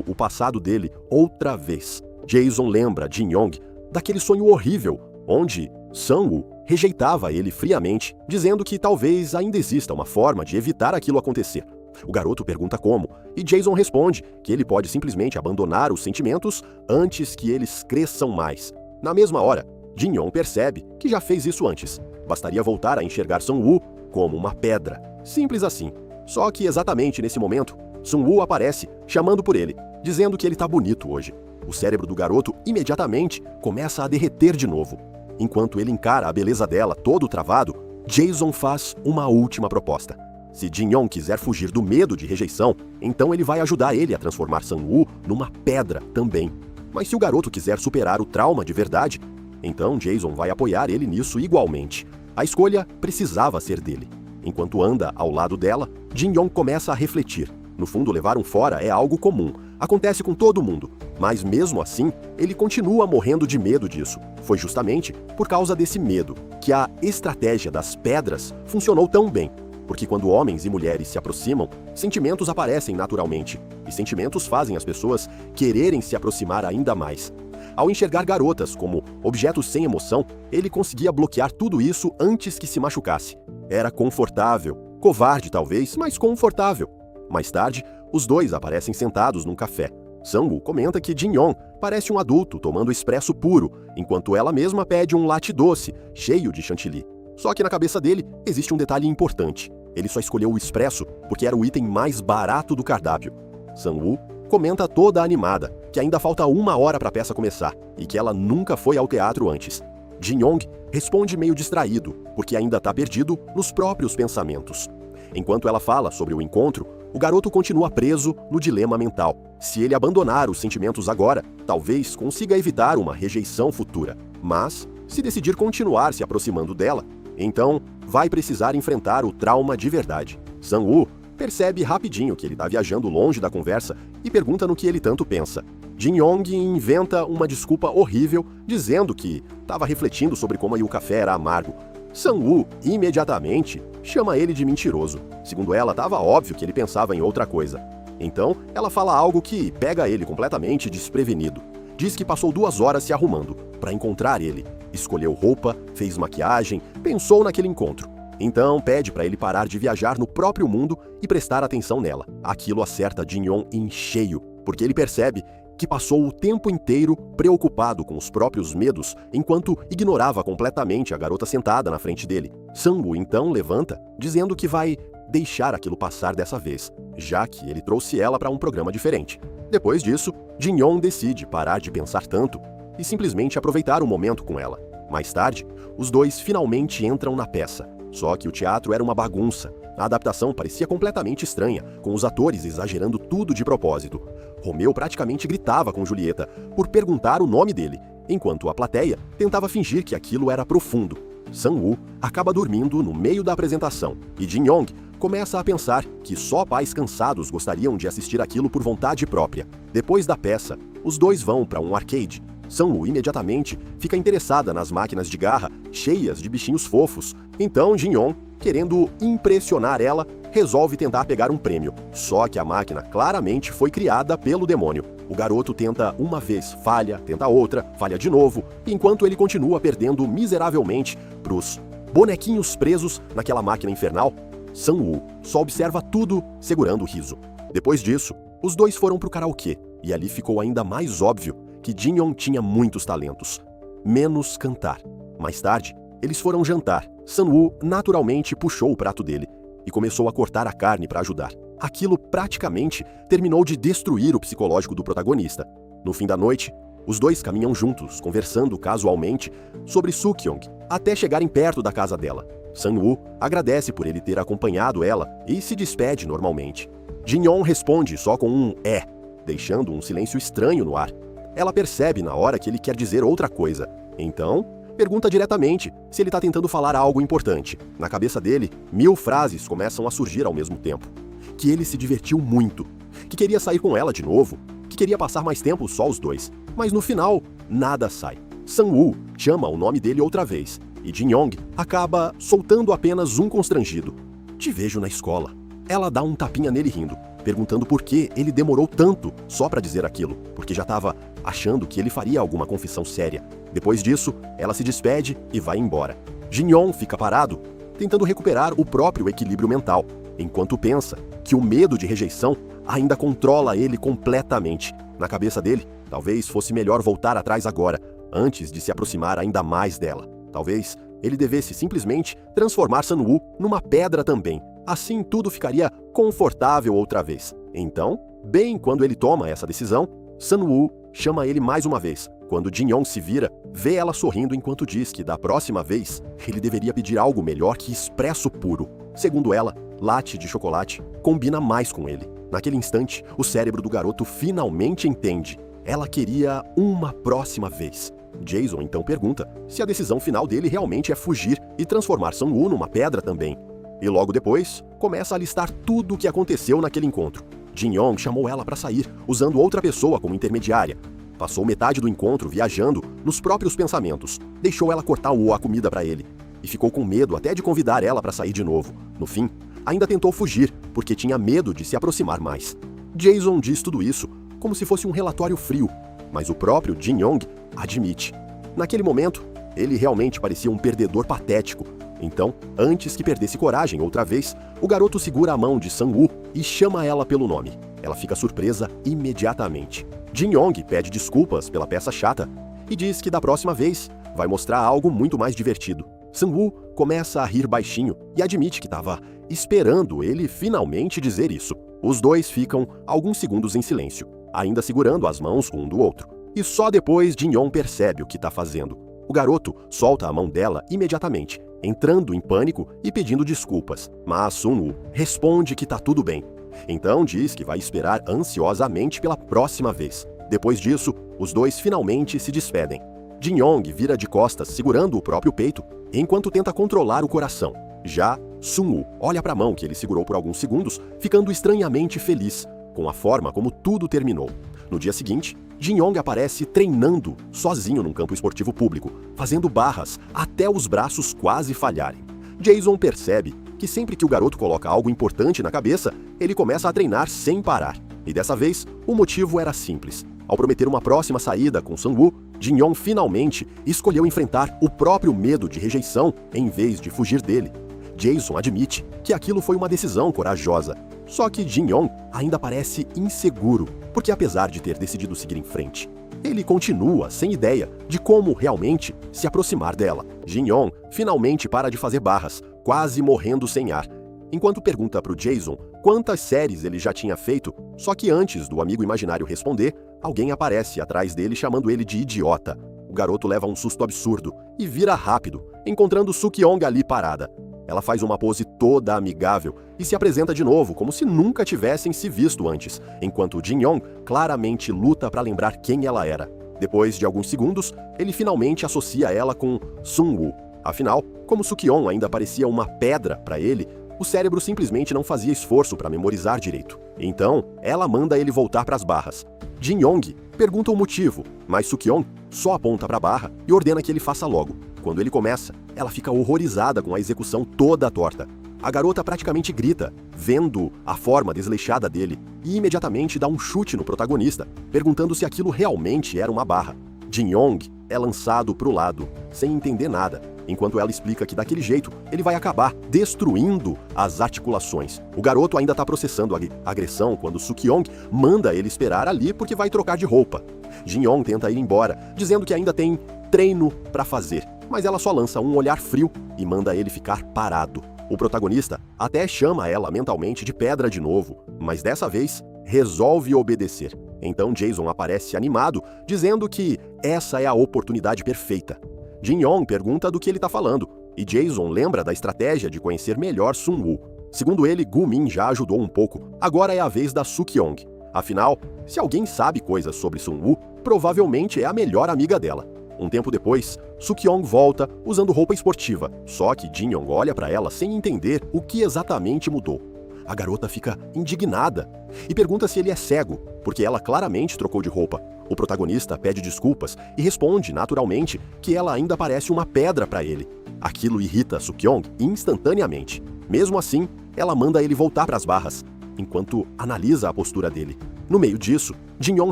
o passado dele outra vez. Jason lembra Jin-Yong daquele sonho horrível, onde Sang-woo rejeitava ele friamente, dizendo que talvez ainda exista uma forma de evitar aquilo acontecer. O garoto pergunta como, e Jason responde que ele pode simplesmente abandonar os sentimentos antes que eles cresçam mais. Na mesma hora, Jin-Yong percebe que já fez isso antes. Bastaria voltar a enxergar Sang-woo como uma pedra. Simples assim. Só que exatamente nesse momento, Sun-woo aparece, chamando por ele, dizendo que ele tá bonito hoje. O cérebro do garoto imediatamente começa a derreter de novo. Enquanto ele encara a beleza dela todo travado, Jason faz uma última proposta. Se Jin-Yong quiser fugir do medo de rejeição, então ele vai ajudar ele a transformar Sang-woo numa pedra também. Mas se o garoto quiser superar o trauma de verdade, então Jason vai apoiar ele nisso igualmente. A escolha precisava ser dele. Enquanto anda ao lado dela, Jin-Yong começa a refletir. No fundo, levar um fora é algo comum. Acontece com todo mundo. Mas mesmo assim, ele continua morrendo de medo disso. Foi justamente por causa desse medo que a estratégia das pedras funcionou tão bem. Porque quando homens e mulheres se aproximam, sentimentos aparecem naturalmente. E sentimentos fazem as pessoas quererem se aproximar ainda mais. Ao enxergar garotas como objetos sem emoção, ele conseguia bloquear tudo isso antes que se machucasse. Era confortável, covarde talvez, mas confortável. Mais tarde, os dois aparecem sentados num café. Sang-woo comenta que Jin-Yong parece um adulto tomando expresso puro, enquanto ela mesma pede um latte doce, cheio de chantilly. Só que na cabeça dele existe um detalhe importante. Ele só escolheu o expresso porque era o item mais barato do cardápio. Sang-woo comenta toda animada que ainda falta 1 hora para a peça começar e que ela nunca foi ao teatro antes. Jin-Yong responde meio distraído, porque ainda está perdido nos próprios pensamentos. Enquanto ela fala sobre o encontro, o garoto continua preso no dilema mental. Se ele abandonar os sentimentos agora, talvez consiga evitar uma rejeição futura. Mas, se decidir continuar se aproximando dela, então vai precisar enfrentar o trauma de verdade. Sang-woo percebe rapidinho que ele está viajando longe da conversa e pergunta no que ele tanto pensa. Jin-Yong inventa uma desculpa horrível, dizendo que estava refletindo sobre como aí o café era amargo. Sang-woo, imediatamente, chama ele de mentiroso. Segundo ela, estava óbvio que ele pensava em outra coisa. Então, ela fala algo que pega ele completamente desprevenido. Diz que passou 2 horas se arrumando para encontrar ele. Escolheu roupa, fez maquiagem, pensou naquele encontro. Então, pede para ele parar de viajar no próprio mundo e prestar atenção nela. Aquilo acerta Jin-Yong em cheio, porque ele percebe que passou o tempo inteiro preocupado com os próprios medos, enquanto ignorava completamente a garota sentada na frente dele. Sang-woo então levanta, dizendo que vai deixar aquilo passar dessa vez, já que ele trouxe ela para um programa diferente. Depois disso, Jin-Yong decide parar de pensar tanto e simplesmente aproveitar o momento com ela. Mais tarde, os dois finalmente entram na peça, só que o teatro era uma bagunça. A adaptação parecia completamente estranha, com os atores exagerando tudo de propósito. Romeu praticamente gritava com Julieta por perguntar o nome dele, enquanto a plateia tentava fingir que aquilo era profundo. Sang-woo acaba dormindo no meio da apresentação e Jin-Yong começa a pensar que só pais cansados gostariam de assistir aquilo por vontade própria. Depois da peça, os dois vão para um arcade. Sang-woo imediatamente fica interessada nas máquinas de garra cheias de bichinhos fofos. Então Jin-Yong, querendo impressionar ela, resolve tentar pegar um prêmio. Só que a máquina claramente foi criada pelo demônio. O garoto tenta uma vez, falha, tenta outra, falha de novo, enquanto ele continua perdendo miseravelmente pros bonequinhos presos naquela máquina infernal. Sang-woo só observa tudo segurando o riso. Depois disso, os dois foram pro karaokê, e ali ficou ainda mais óbvio que Jin-Yong tinha muitos talentos, menos cantar. Mais tarde, eles foram jantar. Sang-woo naturalmente puxou o prato dele e começou a cortar a carne para ajudar. Aquilo praticamente terminou de destruir o psicológico do protagonista. No fim da noite, os dois caminham juntos, conversando casualmente sobre Soo-kyung, até chegarem perto da casa dela. Sang-woo agradece por ele ter acompanhado ela e se despede normalmente. Jin-Yong responde só com um "é", deixando um silêncio estranho no ar. Ela percebe na hora que ele quer dizer outra coisa. Então, pergunta diretamente se ele está tentando falar algo importante. Na cabeça dele, 1000 frases começam a surgir ao mesmo tempo. Que ele se divertiu muito, que queria sair com ela de novo, que queria passar mais tempo só os dois. Mas no final, nada sai. Sang-woo chama o nome dele outra vez, e Jin-Yong acaba soltando apenas um constrangido. "Te vejo na escola." Ela dá um tapinha nele rindo, perguntando por que ele demorou tanto só para dizer aquilo, porque já estava achando que ele faria alguma confissão séria. Depois disso, ela se despede e vai embora. Jin-Yong fica parado, tentando recuperar o próprio equilíbrio mental, enquanto pensa que o medo de rejeição ainda controla ele completamente. Na cabeça dele, talvez fosse melhor voltar atrás agora, antes de se aproximar ainda mais dela. Talvez ele devesse simplesmente transformar Sang-woo numa pedra também. Assim tudo ficaria confortável outra vez. Então, bem quando ele toma essa decisão, Sang-woo chama ele mais uma vez. Quando Jin-Yong se vira, vê ela sorrindo enquanto diz que da próxima vez ele deveria pedir algo melhor que espresso puro. Segundo ela, latte de chocolate combina mais com ele. Naquele instante, o cérebro do garoto finalmente entende. Ela queria uma próxima vez. Jason então pergunta se a decisão final dele realmente é fugir e transformar Sang-woo numa pedra também. E logo depois, começa a listar tudo o que aconteceu naquele encontro. Jin-Yong chamou ela para sair, usando outra pessoa como intermediária. Passou metade do encontro viajando nos próprios pensamentos. Deixou ela cortar a comida para ele. E ficou com medo até de convidar ela para sair de novo. No fim, ainda tentou fugir, porque tinha medo de se aproximar mais. Jason diz tudo isso como se fosse um relatório frio, mas o próprio Jin-Yong admite. Naquele momento, ele realmente parecia um perdedor patético. Então, antes que perdesse coragem outra vez, o garoto segura a mão de Sang-woo e chama ela pelo nome. Ela fica surpresa imediatamente. Jin-Yong pede desculpas pela peça chata e diz que da próxima vez vai mostrar algo muito mais divertido. Sang-woo começa a rir baixinho e admite que estava esperando ele finalmente dizer isso. Os dois ficam alguns segundos em silêncio, ainda segurando as mãos um do outro. E só depois Jin-Yong percebe o que está fazendo. O garoto solta a mão dela imediatamente, entrando em pânico e pedindo desculpas. Mas Sun-woo responde que tá tudo bem. Então diz que vai esperar ansiosamente pela próxima vez. Depois disso, os dois finalmente se despedem. Jin-Yong vira de costas segurando o próprio peito, enquanto tenta controlar o coração. Já Sun-woo olha para a mão que ele segurou por alguns segundos, ficando estranhamente feliz com a forma como tudo terminou. No dia seguinte, Jin-Yong aparece treinando sozinho num campo esportivo público, fazendo barras até os braços quase falharem. Jason percebe que sempre que o garoto coloca algo importante na cabeça, ele começa a treinar sem parar. E dessa vez, o motivo era simples. Ao prometer uma próxima saída com Sun-woo, Jin-Yong finalmente escolheu enfrentar o próprio medo de rejeição em vez de fugir dele. Jason admite que aquilo foi uma decisão corajosa. Só que Jin-Yong ainda parece inseguro, porque apesar de ter decidido seguir em frente, ele continua sem ideia de como realmente se aproximar dela. Jin-Yong finalmente para de fazer barras, quase morrendo sem ar, enquanto pergunta para o Jason quantas séries ele já tinha feito, só que antes do amigo imaginário responder, alguém aparece atrás dele chamando ele de idiota. O garoto leva um susto absurdo e vira rápido, encontrando Suk-Yong ali parada. Ela faz uma pose toda amigável e se apresenta de novo, como se nunca tivessem se visto antes, enquanto Jin-Yong claramente luta para lembrar quem ela era. Depois de alguns segundos, ele finalmente associa ela com Sun-woo. Afinal, como Suk-Yong ainda parecia uma pedra para ele, o cérebro simplesmente não fazia esforço para memorizar direito. Então, ela manda ele voltar para as barras. Jin-Yong pergunta o motivo, mas Suk-Yong só aponta para a barra e ordena que ele faça logo. Quando ele começa, ela fica horrorizada com a execução toda torta. A garota praticamente grita, vendo a forma desleixada dele, e imediatamente dá um chute no protagonista, perguntando se aquilo realmente era uma barra. Jin-Yong é lançado para o lado, sem entender nada, enquanto ela explica que daquele jeito ele vai acabar destruindo as articulações. O garoto ainda está processando a agressão quando Suk-Yong manda ele esperar ali porque vai trocar de roupa. Jin-Yong tenta ir embora, dizendo que ainda tem treino para fazer, mas ela só lança um olhar frio e manda ele ficar parado. O protagonista até chama ela mentalmente de pedra de novo, mas dessa vez resolve obedecer. Então Jason aparece animado, dizendo que essa é a oportunidade perfeita. Jin-Yong pergunta do que ele está falando, e Jason lembra da estratégia de conhecer melhor Sun-woo. Segundo ele, Gu-min já ajudou um pouco, agora é a vez da Suk-Yong. Afinal, se alguém sabe coisas sobre Sun-woo, provavelmente é a melhor amiga dela. Um tempo depois, Suk-Yong volta usando roupa esportiva, só que Jin-Yong olha para ela sem entender o que exatamente mudou. A garota fica indignada e pergunta se ele é cego, porque ela claramente trocou de roupa. O protagonista pede desculpas e responde, naturalmente, que ela ainda parece uma pedra para ele. Aquilo irrita Suk-Yong instantaneamente. Mesmo assim, ela manda ele voltar para as barras, enquanto analisa a postura dele. No meio disso, Jin-Yong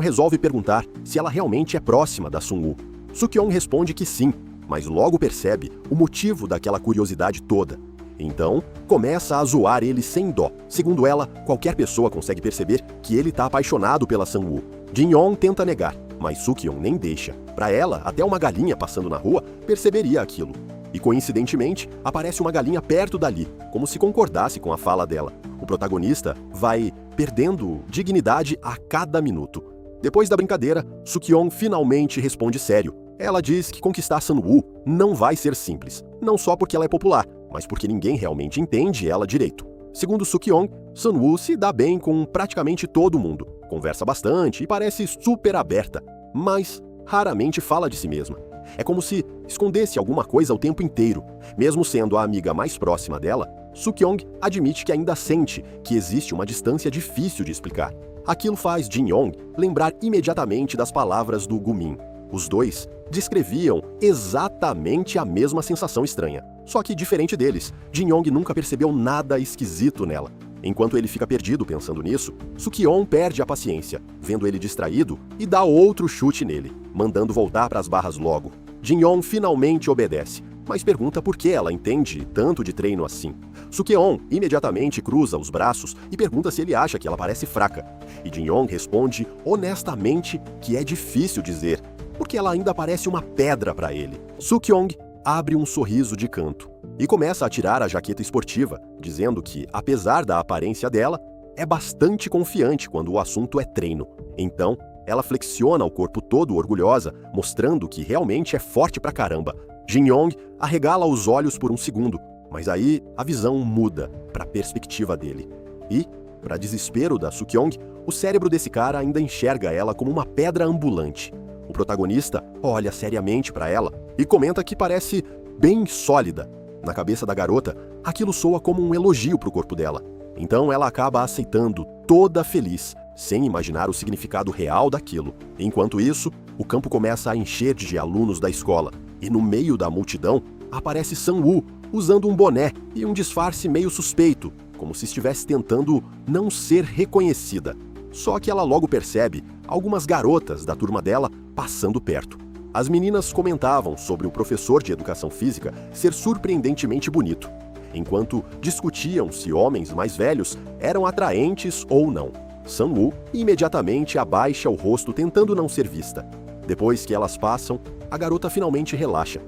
resolve perguntar se ela realmente é próxima da Sun-woo. Suk-Yong responde que sim, mas logo percebe o motivo daquela curiosidade toda. Então, começa a zoar ele sem dó. Segundo ela, qualquer pessoa consegue perceber que ele está apaixonado pela Sun-woo. Jin-Yong tenta negar, mas Suk-Yong nem deixa. Para ela, até uma galinha passando na rua perceberia aquilo. E coincidentemente, aparece uma galinha perto dali, como se concordasse com a fala dela. O protagonista vai perdendo dignidade a cada minuto. Depois da brincadeira, Suk-Yong finalmente responde sério. Ela diz que conquistar Sun-woo não vai ser simples, não só porque ela é popular, mas porque ninguém realmente entende ela direito. Segundo Suk-Yong, Sun-woo se dá bem com praticamente todo mundo, conversa bastante e parece super aberta, mas raramente fala de si mesma. É como se escondesse alguma coisa o tempo inteiro. Mesmo sendo a amiga mais próxima dela, Suk-Yong admite que ainda sente que existe uma distância difícil de explicar. Aquilo faz Jin-Yong lembrar imediatamente das palavras do Gu-min. Os dois descreviam exatamente a mesma sensação estranha. Só que, diferente deles, Jin-Yong nunca percebeu nada esquisito nela. Enquanto ele fica perdido pensando nisso, Suk-Yong perde a paciência, vendo ele distraído, e dá outro chute nele, mandando voltar para as barras logo. Jin-Yong finalmente obedece, mas pergunta por que ela entende tanto de treino assim. Suk-Yong imediatamente cruza os braços e pergunta se ele acha que ela parece fraca. E Jin-Yong responde honestamente que é difícil dizer, porque ela ainda parece uma pedra para ele. Suk-Yong abre um sorriso de canto e começa a tirar a jaqueta esportiva, dizendo que, apesar da aparência dela, é bastante confiante quando o assunto é treino. Então, ela flexiona o corpo todo orgulhosa, mostrando que realmente é forte pra caramba. Jin-Yong arregala os olhos por um segundo, mas aí a visão muda para a perspectiva dele. E, para desespero da Suk-Yong, o cérebro desse cara ainda enxerga ela como uma pedra ambulante. O protagonista olha seriamente para ela e comenta que parece bem sólida. Na cabeça da garota, aquilo soa como um elogio para o corpo dela. Então ela acaba aceitando, toda feliz, sem imaginar o significado real daquilo. Enquanto isso, o campo começa a encher de alunos da escola, e no meio da multidão aparece Sang-woo, usando um boné e um disfarce meio suspeito, como se estivesse tentando não ser reconhecida. Só que ela logo percebe algumas garotas da turma dela passando perto. As meninas comentavam sobre o professor de educação física ser surpreendentemente bonito, enquanto discutiam se homens mais velhos eram atraentes ou não. Sang-woo imediatamente abaixa o rosto tentando não ser vista. Depois que elas passam, a garota finalmente relaxa.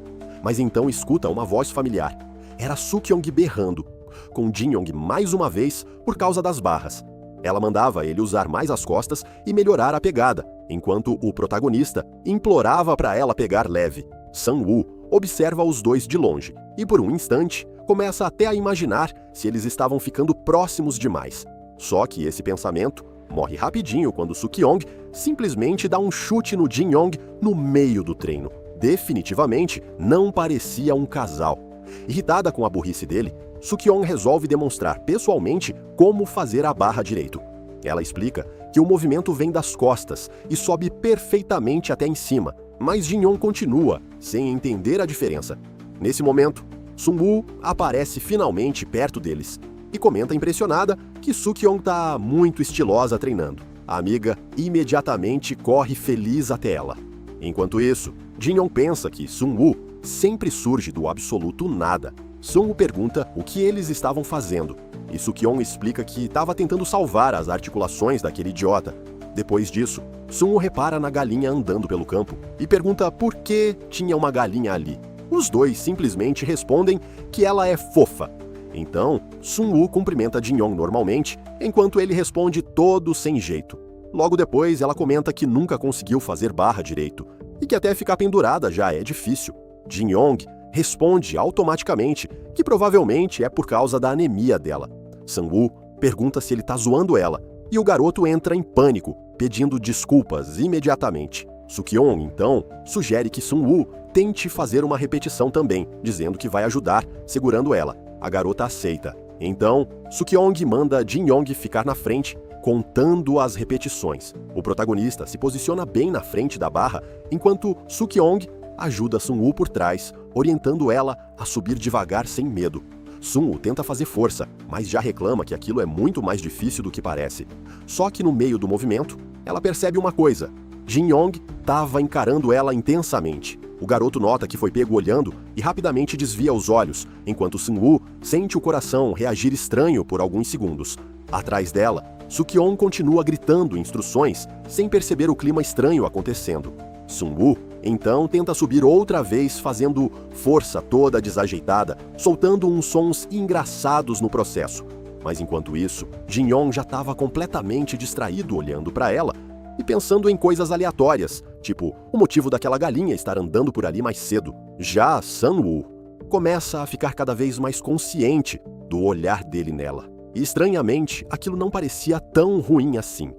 Mas então escuta uma voz familiar. Era Suk-yong berrando, com Jin-yong mais uma vez por causa das barras. Ela mandava ele usar mais as costas e melhorar a pegada, enquanto o protagonista implorava para ela pegar leve. Sang-woo observa os dois de longe e, por um instante, começa até a imaginar se eles estavam ficando próximos demais. Só que esse pensamento morre rapidinho quando Suk-yong simplesmente dá um chute no Jin-yong no meio do treino. Definitivamente não parecia um casal. Irritada com a burrice dele, Suk-yong resolve demonstrar pessoalmente como fazer a barra direito. Ela explica que o movimento vem das costas e sobe perfeitamente até em cima, mas Jin-yong continua, sem entender a diferença. Nesse momento, Sang-woo aparece finalmente perto deles e comenta impressionada que Suk-yong tá muito estilosa treinando. A amiga imediatamente corre feliz até ela. Enquanto isso, Jin-yong pensa que Sang-woo sempre surge do absoluto nada. Sang-woo pergunta o que eles estavam fazendo, e Suk-yong explica que estava tentando salvar as articulações daquele idiota. Depois disso, Sang-woo repara na galinha andando pelo campo e pergunta por que tinha uma galinha ali. Os dois simplesmente respondem que ela é fofa. Então, Sang-woo cumprimenta Jin-yong normalmente, enquanto ele responde todo sem jeito. Logo depois, ela comenta que nunca conseguiu fazer barra direito, e que até ficar pendurada já é difícil. Jin-yong responde automaticamente que provavelmente é por causa da anemia dela. Sang-woo pergunta se ele tá zoando ela, e o garoto entra em pânico, pedindo desculpas imediatamente. Suk-yong, então, sugere que Sang-woo tente fazer uma repetição também, dizendo que vai ajudar, segurando ela. A garota aceita. Então, Suk-yong manda Jin-yong ficar na frente, contando as repetições. O protagonista se posiciona bem na frente da barra, enquanto Suk-yong ajuda Sang-woo por trás, orientando ela a subir devagar sem medo. Sang-woo tenta fazer força, mas já reclama que aquilo é muito mais difícil do que parece. Só que no meio do movimento, ela percebe uma coisa. Jin-yong estava encarando ela intensamente. O garoto nota que foi pego olhando e rapidamente desvia os olhos, enquanto Sang-woo sente o coração reagir estranho por alguns segundos. Atrás dela, Suk-yong continua gritando instruções sem perceber o clima estranho acontecendo. Sang-woo então tenta subir outra vez, fazendo força toda desajeitada, soltando uns sons engraçados no processo. Mas enquanto isso, Jin-yong já estava completamente distraído olhando para ela e pensando em coisas aleatórias, tipo o motivo daquela galinha estar andando por ali mais cedo. Já Sang-woo começa a ficar cada vez mais consciente do olhar dele nela. E estranhamente, aquilo não parecia tão ruim assim.